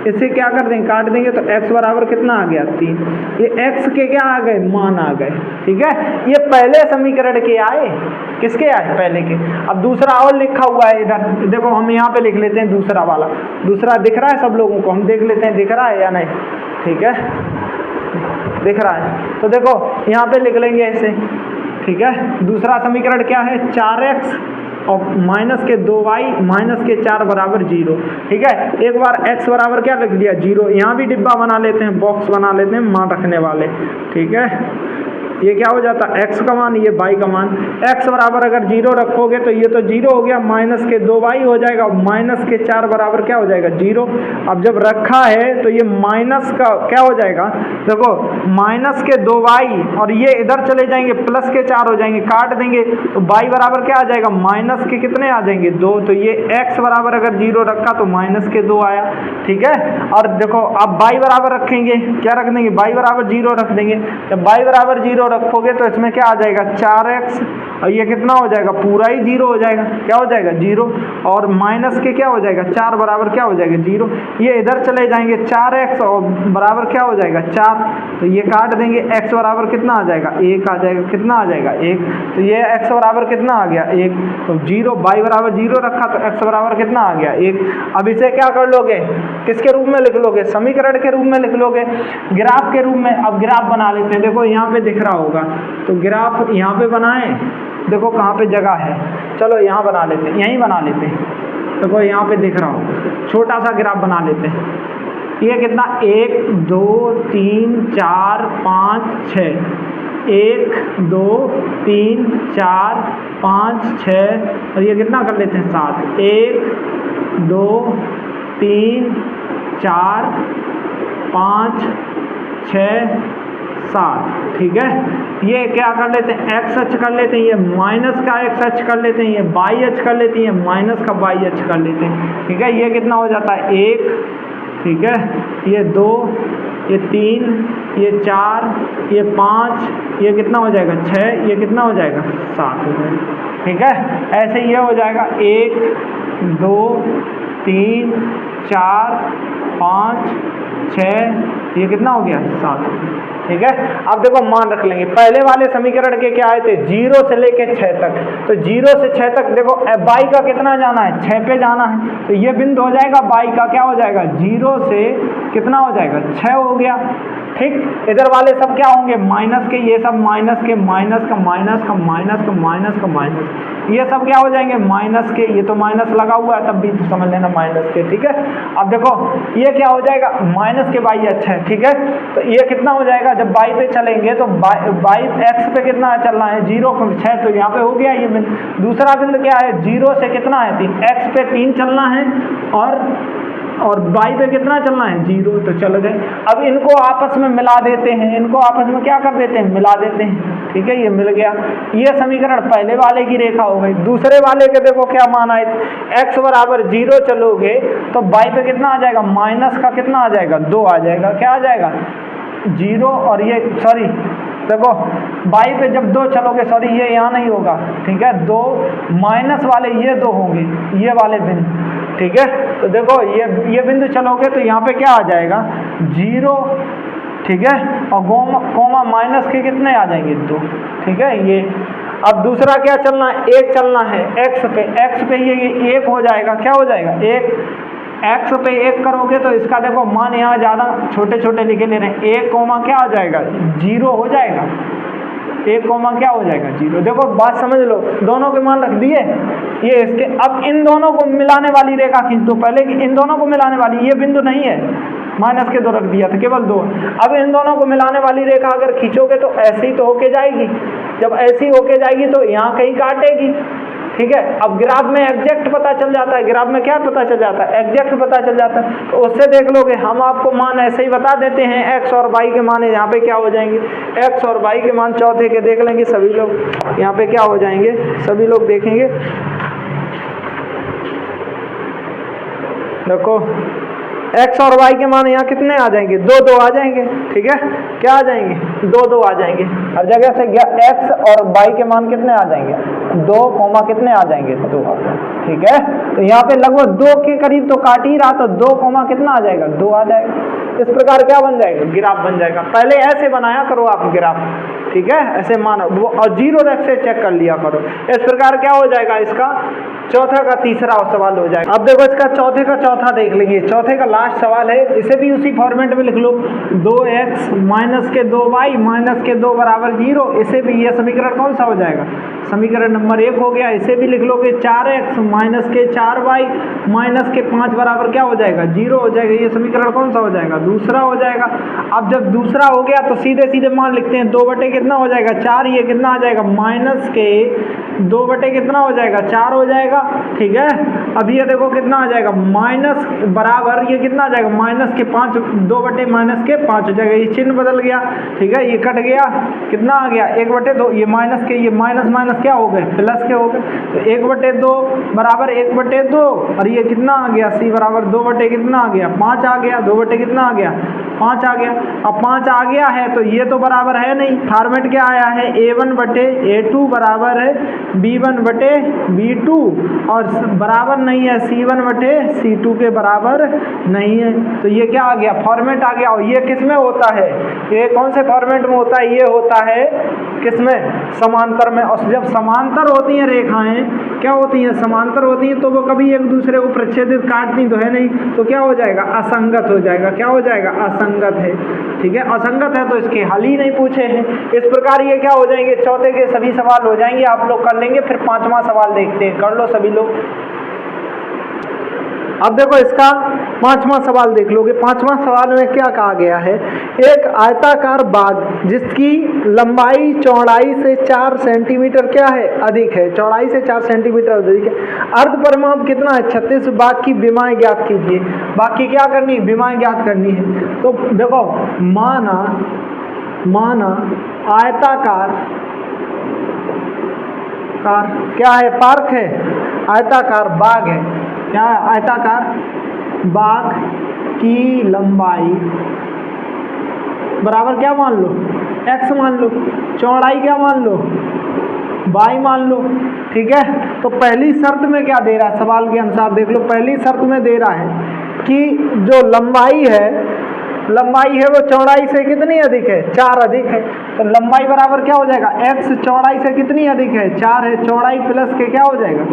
इसे क्या कर देंगे काट देंगे तो x बराबर कितना आ गया 3। ये x के क्या आ गए मान आ गए। ठीक है, ये पहले समीकरण के आए, किसके आए पहले के। अब दूसरा और लिखा हुआ है इधर देखो, हम यहाँ पे लिख लेते हैं दूसरा वाला, दूसरा दिख रहा है सब लोगों को, हम देख लेते हैं दिख रहा है या नहीं। ठीक है दिख रहा है, तो देखो यहाँ पे लिख लेंगे ऐसे। ठीक है, दूसरा समीकरण क्या है 4x और माइनस के 2y माइनस के 4 बराबर 0। ठीक है, एक बार x बराबर क्या लिख दिया 0, यहाँ भी डिब्बा बना लेते हैं, बॉक्स बना लेते हैं मान रखने वाले। ठीक है, ये क्या हो जाता है x का मान, ये y का मान। x बराबर अगर 0 रखोगे तो ये तो 0 हो गया, माइनस के 2y हो जाएगा, माइनस के 4 बराबर क्या हो जाएगा 0। अब जब रखा है तो ये माइनस का क्या हो जाएगा देखो माइनस के 2y और ये इधर चले जाएंगे प्लस के 4 हो जाएंगे, काट देंगे तो y बराबर क्या आ जाएगा माइनस के कितने आ जाएंगे 2। तो ये x बराबर अगर 0 रखा तो माइनस के 2 आया। ठीक है, और देखो अब y बराबर रखेंगे, क्या रख देंगे y बराबर 0 रख देंगे। जब y बराबर 0 रखोगे तो इसमें क्या आ जाएगा 4x, और ये कितना हो जाएगा पूरा ही 0 हो जाएगा, क्या हो जाएगा 0, और माइनस के क्या हो जाएगा 4 बराबर क्या हो जाएगा 0। ये इधर चले जाएंगे 4x और बराबर क्या हो जाएगा 4, तो ये काट देंगे x बराबर कितना आ जाएगा 1 आ जाएगा, कितना आ जाएगा 1, तो ये x बराबर कितना आ गया 1, तो 0 y बराबर 0 रखा तो x बराबर कितना आ गया 1। अब इसे क्या कर लोगे किसके रूप में लिख लोगे समीकरण के रूप में लिख लोगे, ग्राफ के रूप में। अब ग्राफ बना लेते हैं, देखो यहाँ पे दिख रहा होगा तो ग्राफ यहाँ पे बनाएं, देखो कहाँ पे जगह है, चलो यहाँ बना लेते हैं, यहीं बना लेते हैं। देखो यहाँ पे दिख रहा हो छोटा सा ग्राफ बना लेते हैं। ये कितना 1 2 3 4 5 6, 1 2 3 4 5 6, और ये कितना कर लेते हैं 7, 1 2 3 4 5 6 7। ठीक है, ये क्या कर लेते हैं x अक्ष कर लेते हैं, ये माइनस का x अक्ष कर लेते हैं, ये y अक्ष कर लेते हैं, ये माइनस का y अक्ष कर लेते हैं। ठीक है, ये कितना हो जाता है 1, ठीक है, ये 2, ये 3, ये 4, ये 5, ये कितना हो जाएगा 6, ये कितना हो जाएगा 7 हो जाएगा। ठीक है, ऐसे ये हो जाएगा 1 2 3 4 5 6, ये कितना हो गया 7। ठीक है, अब देखो मान रख लेंगे, पहले वाले समीकरण के क्या आए थे 0 से लेके 6 तक, तो 0 से 6 तक देखो y का कितना जाना है 6 पे जाना है, तो ये बिंदु हो जाएगा y का क्या हो जाएगा 0 से कितना हो जाएगा 6 हो गया। ठीक, इधर वाले सब क्या होंगे माइनस के, ये सब माइनस के, माइनस का माइनस का माइनस का माइनस का माइनस, ये सब क्या हो जाएंगे माइनस के, ये तो माइनस लगा हुआ है तब भी तो समझ लेना माइनस के। ठीक है, अब देखो ये क्या हो जाएगा माइनस के y अच्छा है। ठीक है, तो ये कितना हो जाएगा जब y पे चलेंगे तो y x पे कितना चलना है 0 6, तो यहाँ पे हो गया ये बिंदु। दूसरा बिंदु क्या है 0 से कितना है 3, x पे 3 चलना है और और y पे कितना चलना है 0, तो चल गए। अब इनको आपस में मिला देते हैं, इनको आपस में क्या कर देते हैं, मिला देते हैं, ठीक है, ये मिल गया। ये समीकरण पहले वाले की रेखा हो गई। दूसरे वाले के देखो क्या मान आए, x बराबर 0 चलोगे तो y पे कितना आ जाएगा, माइनस का कितना आ जाएगा 2 आ जाएगा, क्या आ जाएगा 0, और ये सॉरी देखो y पे जब 2 चलोगे, सॉरी ये यहाँ नहीं होगा, ठीक है, 2 माइनस वाले ये 2 होंगे, ये वाले बिंदु, ठीक है। तो देखो ये बिंदु चलोगे तो यहाँ पे क्या आ जाएगा 0, ठीक है, और कोमा माइनस के कितने आ जाएंगे 2, ठीक है। ये अब दूसरा क्या चलना है, 1 चलना है x पे ये 1 हो जाएगा, क्या हो जाएगा 1, x पे 1 करोगे तो इसका देखो मान यहाँ ज़्यादा छोटे छोटे लिखे ले रहे हैं, 1 कोमा क्या हो जाएगा 0 हो जाएगा, 1 कोमा क्या हो जाएगा 0। देखो बात समझ लो, दोनों के मान रख दिए, ये इसके। अब इन दोनों को मिलाने वाली रेखा खींच दो, पहले इन दोनों को मिलाने वाली, ये बिंदु नहीं है, माइनस के 2 रख दिया था, केवल 2। अब इन दोनों को मिलाने वाली रेखा अगर खींचोगे तो ऐसे ही तो होके जाएगी, जब ऐसी होके जाएगी तो यहाँ कहीं काटेगी, ठीक है। अब ग्राफ में एग्जैक्ट पता चल जाता है, ग्राफ में क्या पता चल जाता है, एग्जैक्ट पता चल जाता है, तो उससे देख लोगे। हम आपको मान ऐसे ही बता देते हैं, x और y के मान यहाँ पे क्या हो जाएंगे, x और y के मान चौथे के देख लेंगे सभी लोग, यहाँ पे क्या हो जाएंगे, सभी लोग देखेंगे। देखो x और y के मान यहाँ कितने आ जाएंगे, 2 आ जाएंगे, ठीक है, क्या आ जाएंगे 2 आ जाएंगे। हर जगह से x और y के मान कितने आ जाएंगे 2, कोमा कितने आ जाएंगे 2 आ जाएंगे, ठीक है। तो यहाँ पे लगभग 2 के करीब तो काट ही रहा, तो 2 कोमा कितना आ जाएगा 2 आ जाएगा। इस प्रकार क्या बन जाएगा, ग्राफ बन जाएगा। पहले ऐसे बनाया करो आप ग्राफ, ठीक है, ऐसे मानो और 0 रेख से चेक कर लिया करो। इस प्रकार क्या हो जाएगा, इसका चौथा का तीसरा सवाल हो जाएगा। अब देखो इसका चौथे का चौथा देख लेंगे, चौथे का लास्ट सवाल है, इसे भी उसी फॉर्मेट में लिख लो, 2x माइनस के 2y माइनस के 2 बराबर 0। इसे भी ये समीकरण कौन सा हो जाएगा, समीकरण नंबर 1 हो गया। इसे भी लिख लोगे 4x माइनस के 4y माइनस के 5 बराबर क्या हो जाएगा 0 हो जाएगा। ये समीकरण कौन सा हो जाएगा, दूसरा हो जाएगा। अब जब दूसरा हो गया तो सीधे सीधे मान लिखते हैं, 2 बटे कितना हो जाएगा 4, ये कितना आ जाएगा माइनस के 2 बटे कितना हो जाएगा 4 हो जाएगा, ठीक है। अब ये देखो कितना आ जाएगा माइनस बराबर ये कितना आ जाएगा माइनस के 5, 2 बटे माइनस के 5 हो जाएगा। ये चिन्ह बदल गया, ठीक है, ये कट गया, कितना आ गया 1 बटे 2, ये माइनस के, ये माइनस माइनस क्या हो गए प्लस के हो गए, तो 1 बटे 2 बराबर 1 बटे 2, और ये कितना आ गया c बराबर 2 बटे कितना आ गया 5 आ गया, 2 बटे कितना आ गया 5 आ गया। अब 5 आ गया है तो ये तो बराबर है नहीं, फॉर्मेट क्या आया है a1 बटे a2 बराबर है b1 बटे b2, और बराबर नहीं है c1 बटे c2 के बराबर नहीं है। तो ये क्या आ गया फॉर्मेट आ गया। और ये किस में होता है, ये कौन से फॉर्मेट में होता है, ये होता है किस में, समांतर में। और जब समांतर होती हैं रेखाएं, क्या होती हैं समांतर होती हैं, तो वो कभी एक दूसरे को प्रच्छेदित काटती तो है नहीं, तो क्या हो जाएगा असंगत हो जाएगा, क्या हो जाएगा असंगत है, ठीक है, असंगत है तो इसके हल ही नहीं पूछे हैं। इस प्रकार ये क्या हो जाएंगे, चौथे के सभी सवाल हो जाएंगे, आप लोग कर लेंगे। फिर 5वां सवाल देखते हैं, कर लो सभी लोग। अब देखो इसका 5वां सवाल देख लोगे। 5वां सवाल में क्या कहा गया है, एक आयताकार बाग जिसकी लंबाई चौड़ाई से 4 सेंटीमीटर क्या है अधिक है, चौड़ाई से 4 सेंटीमीटर अधिक है, अर्ध परिमाप कितना है 36, बाग की विमाएं ज्ञात कीजिए। बाग की क्या करनी है, विमाएं ज्ञात करनी है। तो देखो माना आयताकार क्या है, पार्क है, आयताकार बाग है, क्या आयताकार बाग की लंबाई बराबर क्या मान लो x मान लो, चौड़ाई क्या मान लो y मान लो, ठीक है। तो पहली शर्त में क्या दे रहा है, सवाल के अनुसार देख लो, पहली शर्त में दे रहा है कि जो लंबाई है वो चौड़ाई से कितनी अधिक है, 4 अधिक है। तो लंबाई बराबर क्या हो जाएगा, x चौड़ाई से कितनी अधिक है 4 है, चौड़ाई प्लस के क्या हो जाएगा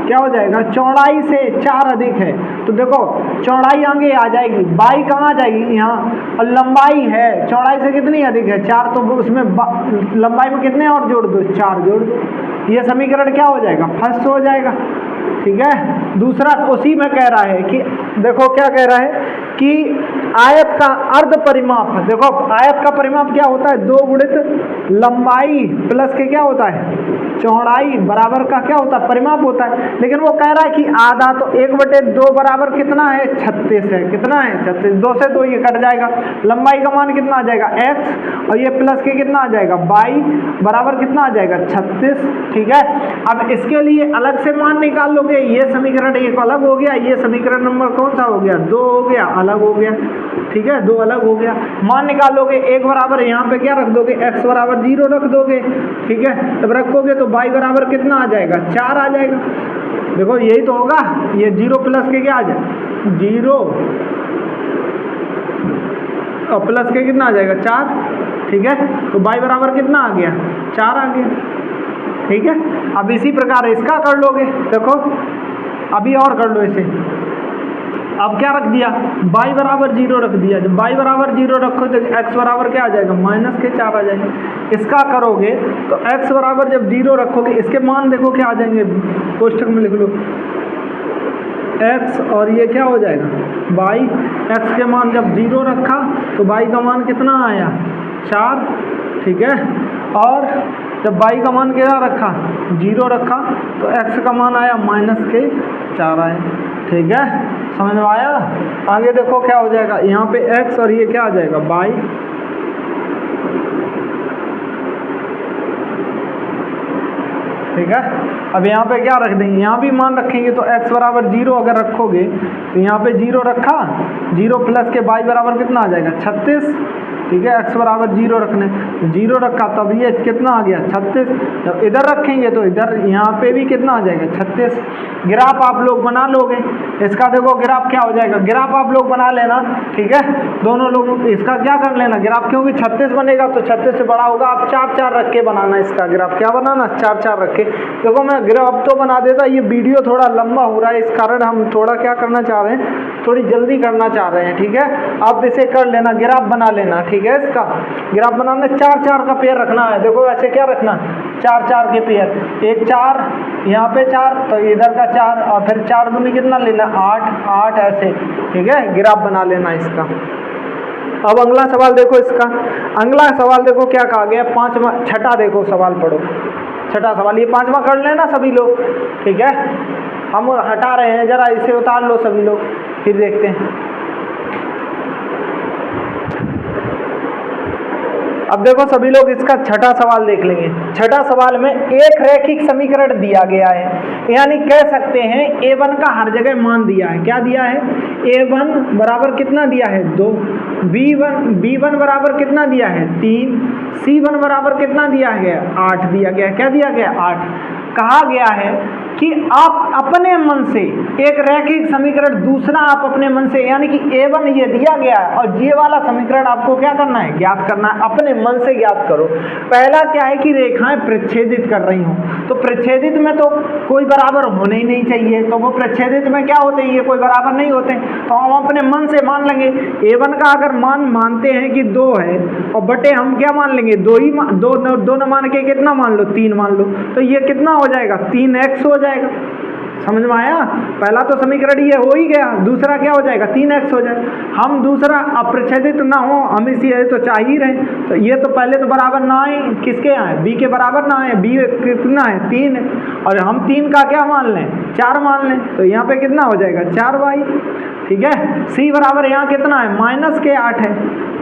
चौड़ाई से 4 अधिक है। तो देखो चौड़ाई आगे आ जाएगी, y कहाँ आ जाएगी यहाँ, और लंबाई है चौड़ाई से कितनी अधिक है 4, तो उसमें लंबाई में कितने और जोड़ दो 4 जोड़ दो, ये समीकरण क्या हो जाएगा फर्स्ट हो जाएगा, ठीक है। दूसरा उसी में कह रहा है कि देखो क्या कह रहा है कि आयत का अर्ध परिमाप, देखो आयत का परिमाप क्या होता है 2 गुणित लंबाई प्लस के क्या होता है चौड़ाई बराबर का क्या होता है, परिमाप होता है। लेकिन वो कह रहा है कि आधा, तो 1/2 बराबर कितना है, 36 है। कितना है, 36। 2 से 2 ये कट जाएगा। लंबाई का मान कितना आ जाएगा, x, और ये प्लस के कितना आ जाएगा, y बराबर कितना आ जाएगा, 36। ठीक है, अब इसके लिए अलग से मान निकाल लोगे। ये समीकरण एक अलग हो गया, ये समीकरण नंबर कौन सा हो गया, 2 हो गया, अलग हो गया। ठीक है, 2 अलग हो गया। मान निकालोगे, 1 बराबर यहाँ पे क्या रख दोगे, x बराबर 0 रख दोगे। ठीक है, तब रखोगे तो y बराबर कितना आ जाएगा, 4 आ जाएगा। देखो यही तो होगा, ये 0 प्लस के क्या आ जाए, 0 और प्लस के कितना आ जाएगा, 4। ठीक है, तो y बराबर कितना आ गया, 4 आ गया। ठीक है, अब इसी प्रकार इसका कर लोगे। देखो अभी और कर लो इसे। अब क्या रख दिया, y बराबर 0 रख दिया। जब y बराबर 0 रखो तो x बराबर क्या आ जाएगा, -4 आ जाएगा। इसका करोगे तो x बराबर जब 0 रखोगे, इसके मान देखो क्या आ जाएंगे, कोष्ठक में लिख लो x, और ये क्या हो जाएगा y। x के मान जब 0 रखा तो y का मान कितना आया, 4। ठीक है, और जब y का मान क्या रखा, 0 रखा, तो x का मान आया -4 आया। ठीक है, समझ में आया। आगे देखो क्या हो जाएगा, यहाँ पे x और ये क्या आ जाएगा, y। ठीक है, अब यहाँ पे क्या रख देंगे, यहाँ भी मान रखेंगे तो x बराबर 0 अगर रखोगे तो यहाँ पे 0 रखा, 0 प्लस के y बराबर कितना आ जाएगा, 36। ठीक है, x बराबर 0 रखने, 0 रखा तब ये कितना आ गया, 36। जब इधर रखेंगे तो इधर यहाँ पे भी कितना आ जाएगा, 36। ग्राफ आप लोग बना लोगे इसका। देखो ग्राफ क्या हो जाएगा, ग्राफ आप लोग बना लेना। ठीक है, दोनों लोग इसका क्या कर लेना ग्राफ, क्योंकि 36 बनेगा तो 36 से बड़ा होगा। आप 4-4 रख के बनाना इसका ग्राफ। क्या बनाना, 4-4 रख के। देखो मैं ग्राफ तो बना देता, ये वीडियो थोड़ा लंबा हो रहा है, इस कारण हम थोड़ा क्या करना चाह रहे हैं, थोड़ी जल्दी करना चाह रहे हैं। ठीक है, आप इसे कर लेना, ग्राफ बना लेना। ठीक है, इसका ग्राफ बनाने 4-4 का पेयर रखना है। देखो ऐसे क्या रखना, 4-4 के पेयर, एक 4 यहाँ पे 4, तो इधर का 4, और फिर 4 दूनी कितना लेना, 8 ऐसे। ठीक है, ग्राफ बना लेना इसका। अब अगला सवाल देखो इसका। अगला सवाल देखो क्या कहा गया, 5वां, छठा देखो सवाल पढ़ो, छठा सवाल। ये 5वां कर लेना सभी लोग। ठीक है, हम हटा रहे हैं, जरा इसे उतार लो सभी लोग, फिर देखते हैं। अब देखो सभी लोग इसका छठा सवाल देख लेंगे। छठा सवाल में एक रैखिक समीकरण दिया गया है, यानी कह सकते हैं a1 का हर जगह मान दिया है। क्या दिया है, a1 बराबर कितना दिया है, 2, b1 बराबर कितना दिया है, 3, c1 बराबर कितना दिया गया, 8 दिया गया। क्या दिया गया, 8। कहा गया है कि आप अपने मन से एक रैखिक समीकरण, दूसरा आप अपने मन से, यानी कि a1 ये दिया गया है और ये वाला समीकरण आपको क्या करना है, ज्ञात करना है। अपने मन से ज्ञात करो। पहला क्या है कि रेखाएं प्रच्छेदित कर रही हूं, तो प्रच्छेदित में तो कोई बराबर होने ही नहीं चाहिए, तो वो प्रच्छेदित में क्या होते हैं, ये कोई बराबर नहीं होते। तो हम अपने मन से मान लेंगे a1 का अगर मान मानते हैं कि 2 है, और बटे हम क्या मान लेंगे, 2 न मान के कितना मान लो, 3 मान लो, तो ये कितना हो जाएगा, 3x हो जाएगा। समझ में आया। पहला तो समीकरण ये हो ही गया, दूसरा क्या हो जाएगा, 3x हो जाएगा। हम दूसरा अप्रच्छेदित ना हो, हम इसी तो चाह ही रहे, तो ये तो पहले तो बराबर ना आए, किसके आए, b के बराबर ना आए। b कितना है, 3 है, और हम 3 का क्या मान लें, 4 मान लें, तो यहाँ पे कितना हो जाएगा, 4y। ठीक है, c बराबर यहाँ कितना है, -8 है,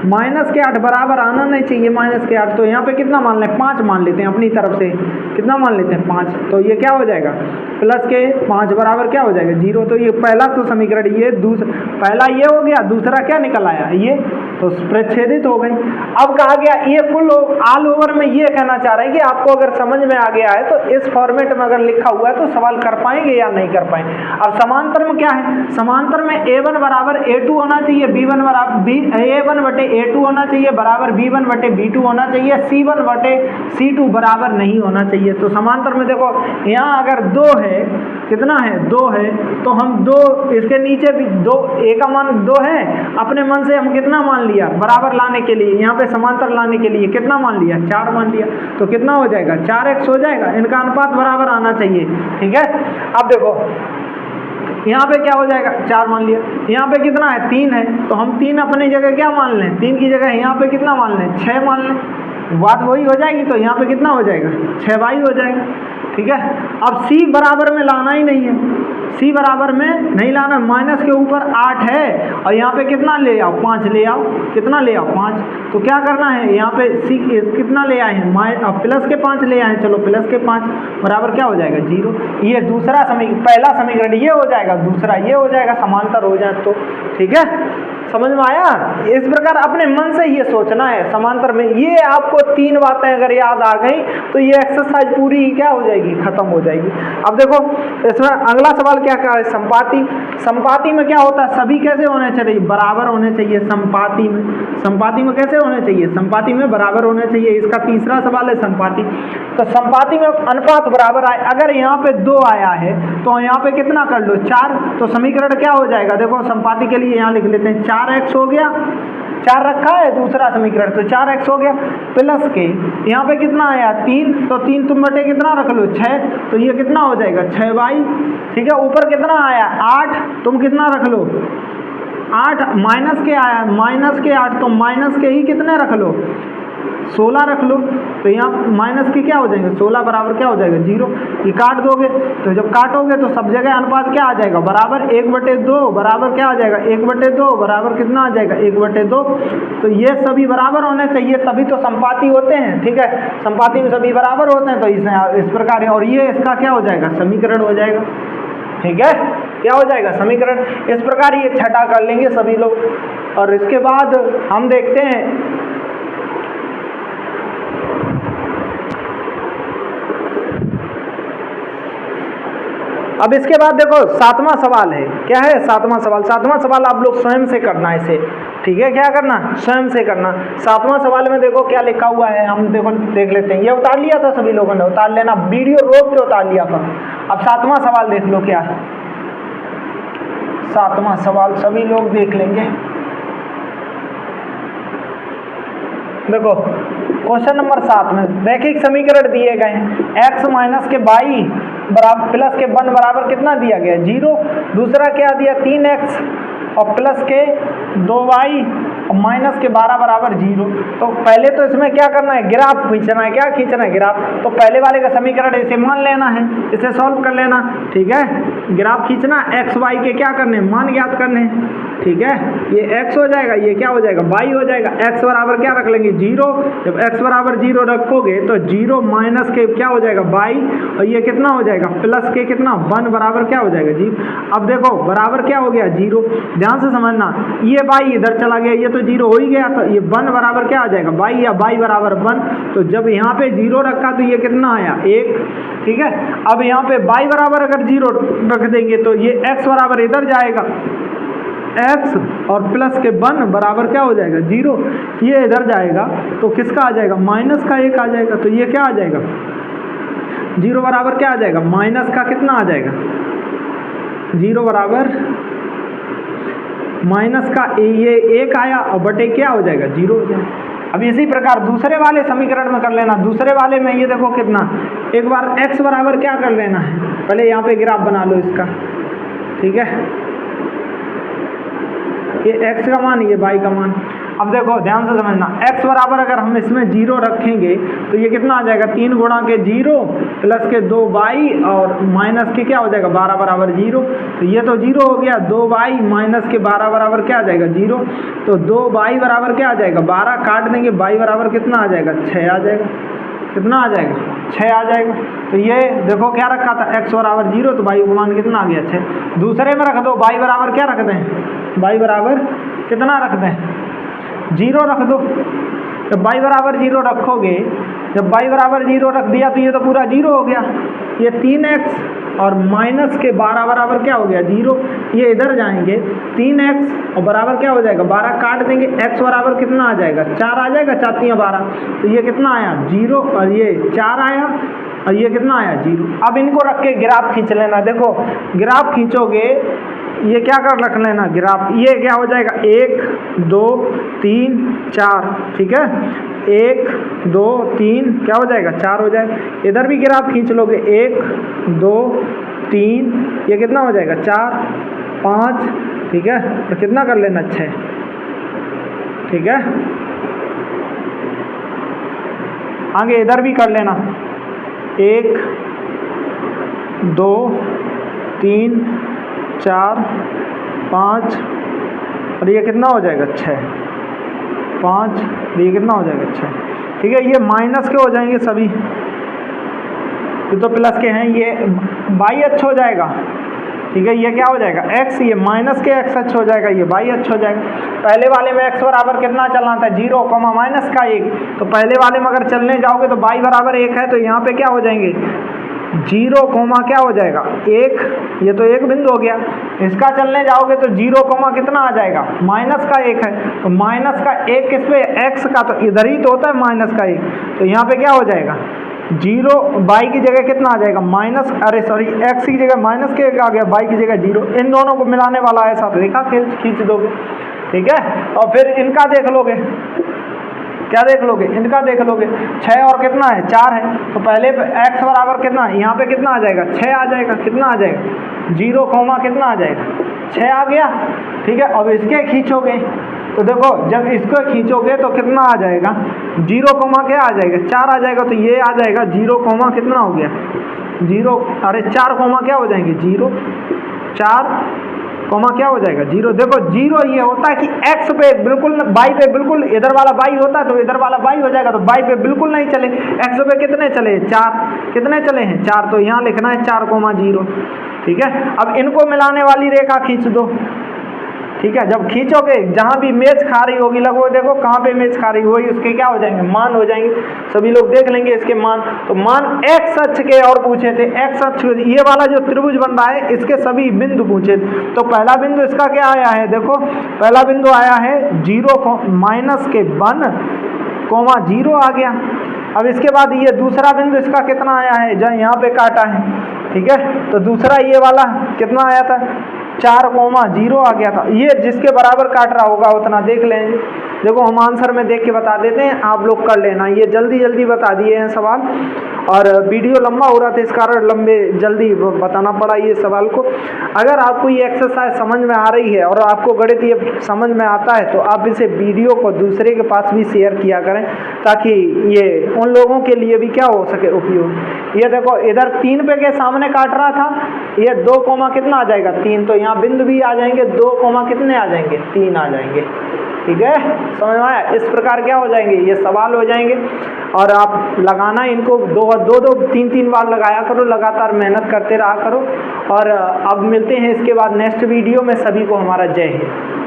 -8 बराबर आना नहीं चाहिए, -8, तो यहाँ पे कितना मान लें, 5 मान लेते हैं अपनी तरफ से। कितना मान लेते हैं, 5, तो ये क्या हो जाएगा, प्लस के 5 बराबर क्या हो जाएगा, 0। तो ये पहला तो समीकरण, ये पहला ये हो गया, दूसरा क्या निकल आया, ये तो प्रच्छेदित हो गई। अब कहा गया ये कुल ऑल ओवर में ये कहना चाह रहे हैं कि आपको अगर समझ में आ गया है तो इस फॉर्मेट में अगर लिखा हुआ है तो सवाल कर पाएंगे या नहीं कर पाएंगे। अब समांतर में क्या है, समांतर में a1 बराबर a2 होना चाहिए, b1 बराबर a1 बटे a2 होना चाहिए, बराबर b1 बटे b2 होना चाहिए, c1 बटे c2 बराबर नहीं होना चाहिए। तो समांतर में देखो यहाँ अगर 2 है, कितना है, 2 है, तो हम 2 इसके नीचे भी 2, a का मान 2 है, अपने मन से हम कितना मान लिया, बराबर लाने के लिए, यहाँ पे समांतर लाने के लिए कितना मान लिया, 4 मान लिया, तो कितना हो जाएगा, 4x हो जाएगा। इनका अनुपात बराबर आना चाहिए। ठीक है, अब देखो यहाँ पे क्या हो जाएगा, 4 मान लिया, यहाँ पे कितना है, 3 है, तो हम 3 अपनी जगह क्या मान लें, 3 की जगह यहाँ पे कितना मान लें, 6 मान लें। बात वही हो जाएगी। तो यहाँ पे कितना हो जाएगा 6y हो जाएगा। ठीक है, अब c बराबर में लाना ही नहीं है, c बराबर में नहीं लाना, माइनस के ऊपर 8 है और यहाँ पे कितना ले आओ 5 ले आओ, कितना ले आओ 5। तो क्या करना है यहाँ पे c कितना ले आए हैं प्लस के 5 ले आए हैं, चलो प्लस के 5 बराबर क्या हो जाएगा 0। ये दूसरा समीकरण, पहला समीकरण ये हो जाएगा, दूसरा ये हो जाएगा, समांतर हो जाए तो। ठीक है, समझ में आया। इस प्रकार अपने मन से ये सोचना है समांतर में। ये आपको 3 बातें अगर याद आ गई तो ये एक्सरसाइज पूरी क्या हो जाएगी, खत्म हो जाएगी। अब देखो इसमें अगला सवाल क्या कहा है, संपाती। संपाती में क्या होता है, सभी कैसे होने चाहिए, बराबर होने चाहिए। संपाती में कैसे होने चाहिए, संपाती में बराबर होने चाहिए। इसका तीसरा सवाल है संपाती। तो संपाती में अनुपात बराबर आए, अगर यहाँ पे 2 आया है तो यहाँ पे कितना कर लो 4, तो समीकरण क्या हो जाएगा, देखो संपाती के लिए यहाँ लिख लेते हैं 4x हो गया, 4 रखा है दूसरा समीकरण, तो 4x हो गया प्लस के यहाँ पे कितना आया 3, तो 3 तुम बटे कितना रख लो 6, तो ये कितना हो जाएगा 6y। ठीक है, ऊपर कितना आया 8, तुम कितना रख लो 8, माइनस के आया माइनस के 8, तो माइनस के ही कितने रख लो 16 रख लो। तो यहाँ माइनस के क्या हो जाएंगे 16 बराबर क्या हो जाएगा 0। ये काट दोगे, तो जब काटोगे तो सब जगह अनुपात क्या आ जाएगा बराबर 1/2 बराबर क्या आ जाएगा 1/2 बराबर कितना आ जाएगा 1/2। तो ये सभी बराबर होने चाहिए तभी तो संपाती होते हैं। ठीक है, संपाती में सभी बराबर होते हैं, तो इस प्रकार है, और ये इसका क्या हो जाएगा समीकरण हो जाएगा। ठीक है, क्या हो जाएगा समीकरण। इस प्रकार ये छठा कर लेंगे सभी लोग। और इसके बाद हम देखते हैं अब इसके बाद देखो 7वां सवाल है, क्या है 7वां सवाल। 7वां सवाल आप लोग स्वयं से करना है इसे। ठीक है, क्या करना स्वयं से करना। 7वां सवाल में देखो क्या लिखा हुआ है, हम देखो देख लेते हैं। ये उतार लिया था सभी लोगों ने, उतार लेना, वीडियो रोक के उतार लिया था। अब 7वां सवाल देख लो क्या है। 7वां सवाल सभी लोग देख लेंगे। देखो क्वेश्चन नंबर 7 में रैखिक समीकरण दिए गए हैं, x माइनस के y बराबर प्लस के 1 बराबर कितना दिया गया 0। दूसरा क्या दिया 3x और प्लस के 2y और माइनस के 12 बराबर 0। तो पहले तो इसमें क्या करना है, ग्राफ खींचना है। क्या खींचना है ग्राफ, तो पहले वाले का समीकरण इसे मान लेना है, इसे सॉल्व कर लेना। ठीक है, ग्राफ खींचना, x y के क्या करने मान ज्ञात करने हैं। ठीक है, ये x हो जाएगा, ये क्या हो जाएगा y हो जाएगा। x बराबर क्या रख लेंगे 0, जब x बराबर 0 रखोगे तो 0 माइनस के क्या हो जाएगा y, और ये कितना हो जाएगा प्लस के कितना 1 बराबर क्या हो जाएगा 0। अब देखो बराबर क्या हो गया 0, ध्यान से समझना, ये y इधर चला गया, ये तो 0 हो ही गया, तो ये 1 बराबर क्या आ जाएगा y, या y बराबर 1। तो जब यहाँ पे 0 रखा तो ये कितना आया 1। ठीक है, अब यहाँ पे y बराबर अगर 0 रख देंगे तो ये x बराबर इधर जाएगा, x और प्लस के 1 बराबर क्या हो जाएगा 0, ये इधर जाएगा तो किसका आ जाएगा माइनस का 1 आ जाएगा। तो ये क्या आ जाएगा 0 बराबर क्या आ जाएगा माइनस का कितना आ जाएगा 0 बराबर माइनस का ये 1 आया और बटे क्या हो जाएगा 0 हो जाएगा। अब इसी प्रकार दूसरे वाले समीकरण में कर लेना। दूसरे वाले में ये देखो कितना, एक बार x बराबर क्या कर लेना है, पहले यहाँ पे ग्राफ बना लो इसका। ठीक है, ये x का मान, ये y का मान। अब देखो ध्यान से समझना, x बराबर अगर हम इसमें 0 रखेंगे तो ये कितना आ जाएगा 3 गुणा के 0 प्लस के 2y और माइनस के क्या हो जाएगा 12 बराबर 0। तो ये तो 0 हो गया, 2y माइनस के 12 बराबर क्या आ जाएगा 0। तो 2y बराबर क्या आ जाएगा 12, काट देंगे y बराबर कितना आ जाएगा 6 आ जाएगा। कितना आ जाएगा 6 आ जाएगा। तो ये देखो क्या रखा था x बराबर 0, तो y का मान कितना आ गया 6। दूसरे में रख दो y बराबर क्या रख दें, y बराबर कितना रख दें 0 रख दो। जब y बराबर 0 रखोगे, जब y बराबर 0 रख दिया तो ये तो पूरा 0 हो गया। ये 3x और माइनस के 12 बराबर क्या हो गया 0, ये इधर जाएंगे 3x और बराबर क्या हो जाएगा 12, काट देंगे x बराबर कितना आ जाएगा 4 आ जाएगा, 4 3 12। तो ये कितना आया 0 और ये 4 आया और ये कितना आया 0। अब इनको रख के ग्राफ खींच लेना। देखो ग्राफ खींचोगे, ये क्या कर रख लेना ग्राफ, ये क्या हो जाएगा 1 2 3 4। ठीक है, 1 2 3 क्या हो जाएगा 4 हो जाएगा। इधर भी ग्राफ खींच लोगे 1 2 3, ये कितना हो जाएगा 4 5। ठीक है, और कितना कर लेना 6। ठीक है, आगे इधर भी कर लेना, 1 2 3 4 5 और ये कितना हो जाएगा 6, 5 ये कितना हो जाएगा 6। ठीक है, ये माइनस के हो जाएंगे सभी, ये तो प्लस के हैं, ये बाई एच हो जाएगा। ठीक है, ये क्या हो जाएगा x, ये माइनस के x एच हो जाएगा, ये बाई एच हो जाएगा। पहले वाले में x बराबर कितना चलना था 0, माइनस का 1, तो पहले वाले में अगर चलने जाओगे तो बाई बराबर 1 है, तो यहाँ पे क्या हो जाएंगे 0, क्या हो जाएगा 1, ये तो एक बिंदु हो गया। इसका चलने जाओगे तो 0, कितना आ जाएगा माइनस का 1 है, तो माइनस का 1 किस पे x का, तो इधर ही तो होता है माइनस का 1, तो यहाँ पे क्या हो जाएगा 0, बाई की जगह कितना आ जाएगा माइनस, अरे सॉरी x की जगह माइनस के 1 आ गया, बाई की जगह 0। इन दोनों को मिलाने वाला ऐसा रेखा खींच दोगे। ठीक है, और फिर इनका देख लोगे, क्या देख लोगे, इनका देख लोगे, 6 और कितना है 4 है, तो पहले x बराबर कितना है, यहाँ पे कितना आ जाएगा 6 आ जाएगा, कितना आ जाएगा 0, कितना आ जाएगा 6 आ गया। ठीक है, अब इसके खींचोगे तो देखो, जब इसको खींचोगे तो कितना आ जाएगा 0, क्या आ जाएगा 4 आ जाएगा, तो ये आ जाएगा 0, कितना हो गया 0, अरे 4, क्या हो जाएंगे 0 4, क्या हो जाएगा 0। देखो 0 ये होता है कि x पे बिल्कुल, बाई पे बिल्कुल, इधर वाला बाई होता है तो इधर वाला बाई हो जाएगा, तो बाई पे बिल्कुल नहीं चले, x पे कितने चले 4, कितने चले हैं 4, तो यहाँ लिखना है 4, 0। ठीक है, अब इनको मिलाने वाली रेखा खींच दो। ठीक है, जब खींचोगे जहाँ भी मेच खा रही होगी, लगो देखो कहाँ पे मेच खा रही होगी, उसके क्या हो जाएंगे मान हो जाएंगे, सभी लोग देख लेंगे इसके मान। तो मान x अक्ष के और पूछे थे, x अक्ष ये वाला जो त्रिभुज बन रहा है इसके सभी बिंदु पूछे थे। तो पहला बिंदु इसका क्या आया है, देखो पहला बिंदु आया है 0, माइनस के 1, 0 आ गया। अब इसके बाद ये दूसरा बिंदु इसका कितना आया है, जो यहाँ पे काटा है। ठीक है, तो दूसरा ये वाला कितना आया था 4, 0 आ गया था। ये जिसके बराबर काट रहा होगा उतना देख लेंगे। देखो हम आंसर में देख के बता देते हैं, आप लोग कर लेना। ये जल्दी जल्दी बता दिए हैं सवाल, और वीडियो लंबा हो रहा था इस कारण जल्दी बताना पड़ा ये सवाल को। अगर आपको ये एक्सरसाइज समझ में आ रही है और आपको गणित ये समझ में आता है तो आप इसे वीडियो को दूसरे के पास भी शेयर किया करें, ताकि ये उन लोगों के लिए भी क्या हो सके उपयोग। ये देखो इधर 3 पे के सामने काट रहा था, ये 2, कितना आ जाएगा 3, तो यहाँ बिंदु भी आ जाएंगे 2, कितने आ जाएंगे 3 आ जाएंगे। ठीक है, समझ में आया। इस प्रकार क्या हो जाएंगे ये सवाल हो जाएंगे, और आप लगाना इनको 2 3 बार लगाया करो, लगातार मेहनत करते रहा करो। और अब मिलते हैं इसके बाद नेक्स्ट वीडियो में। सभी को हमारा जय हिंद।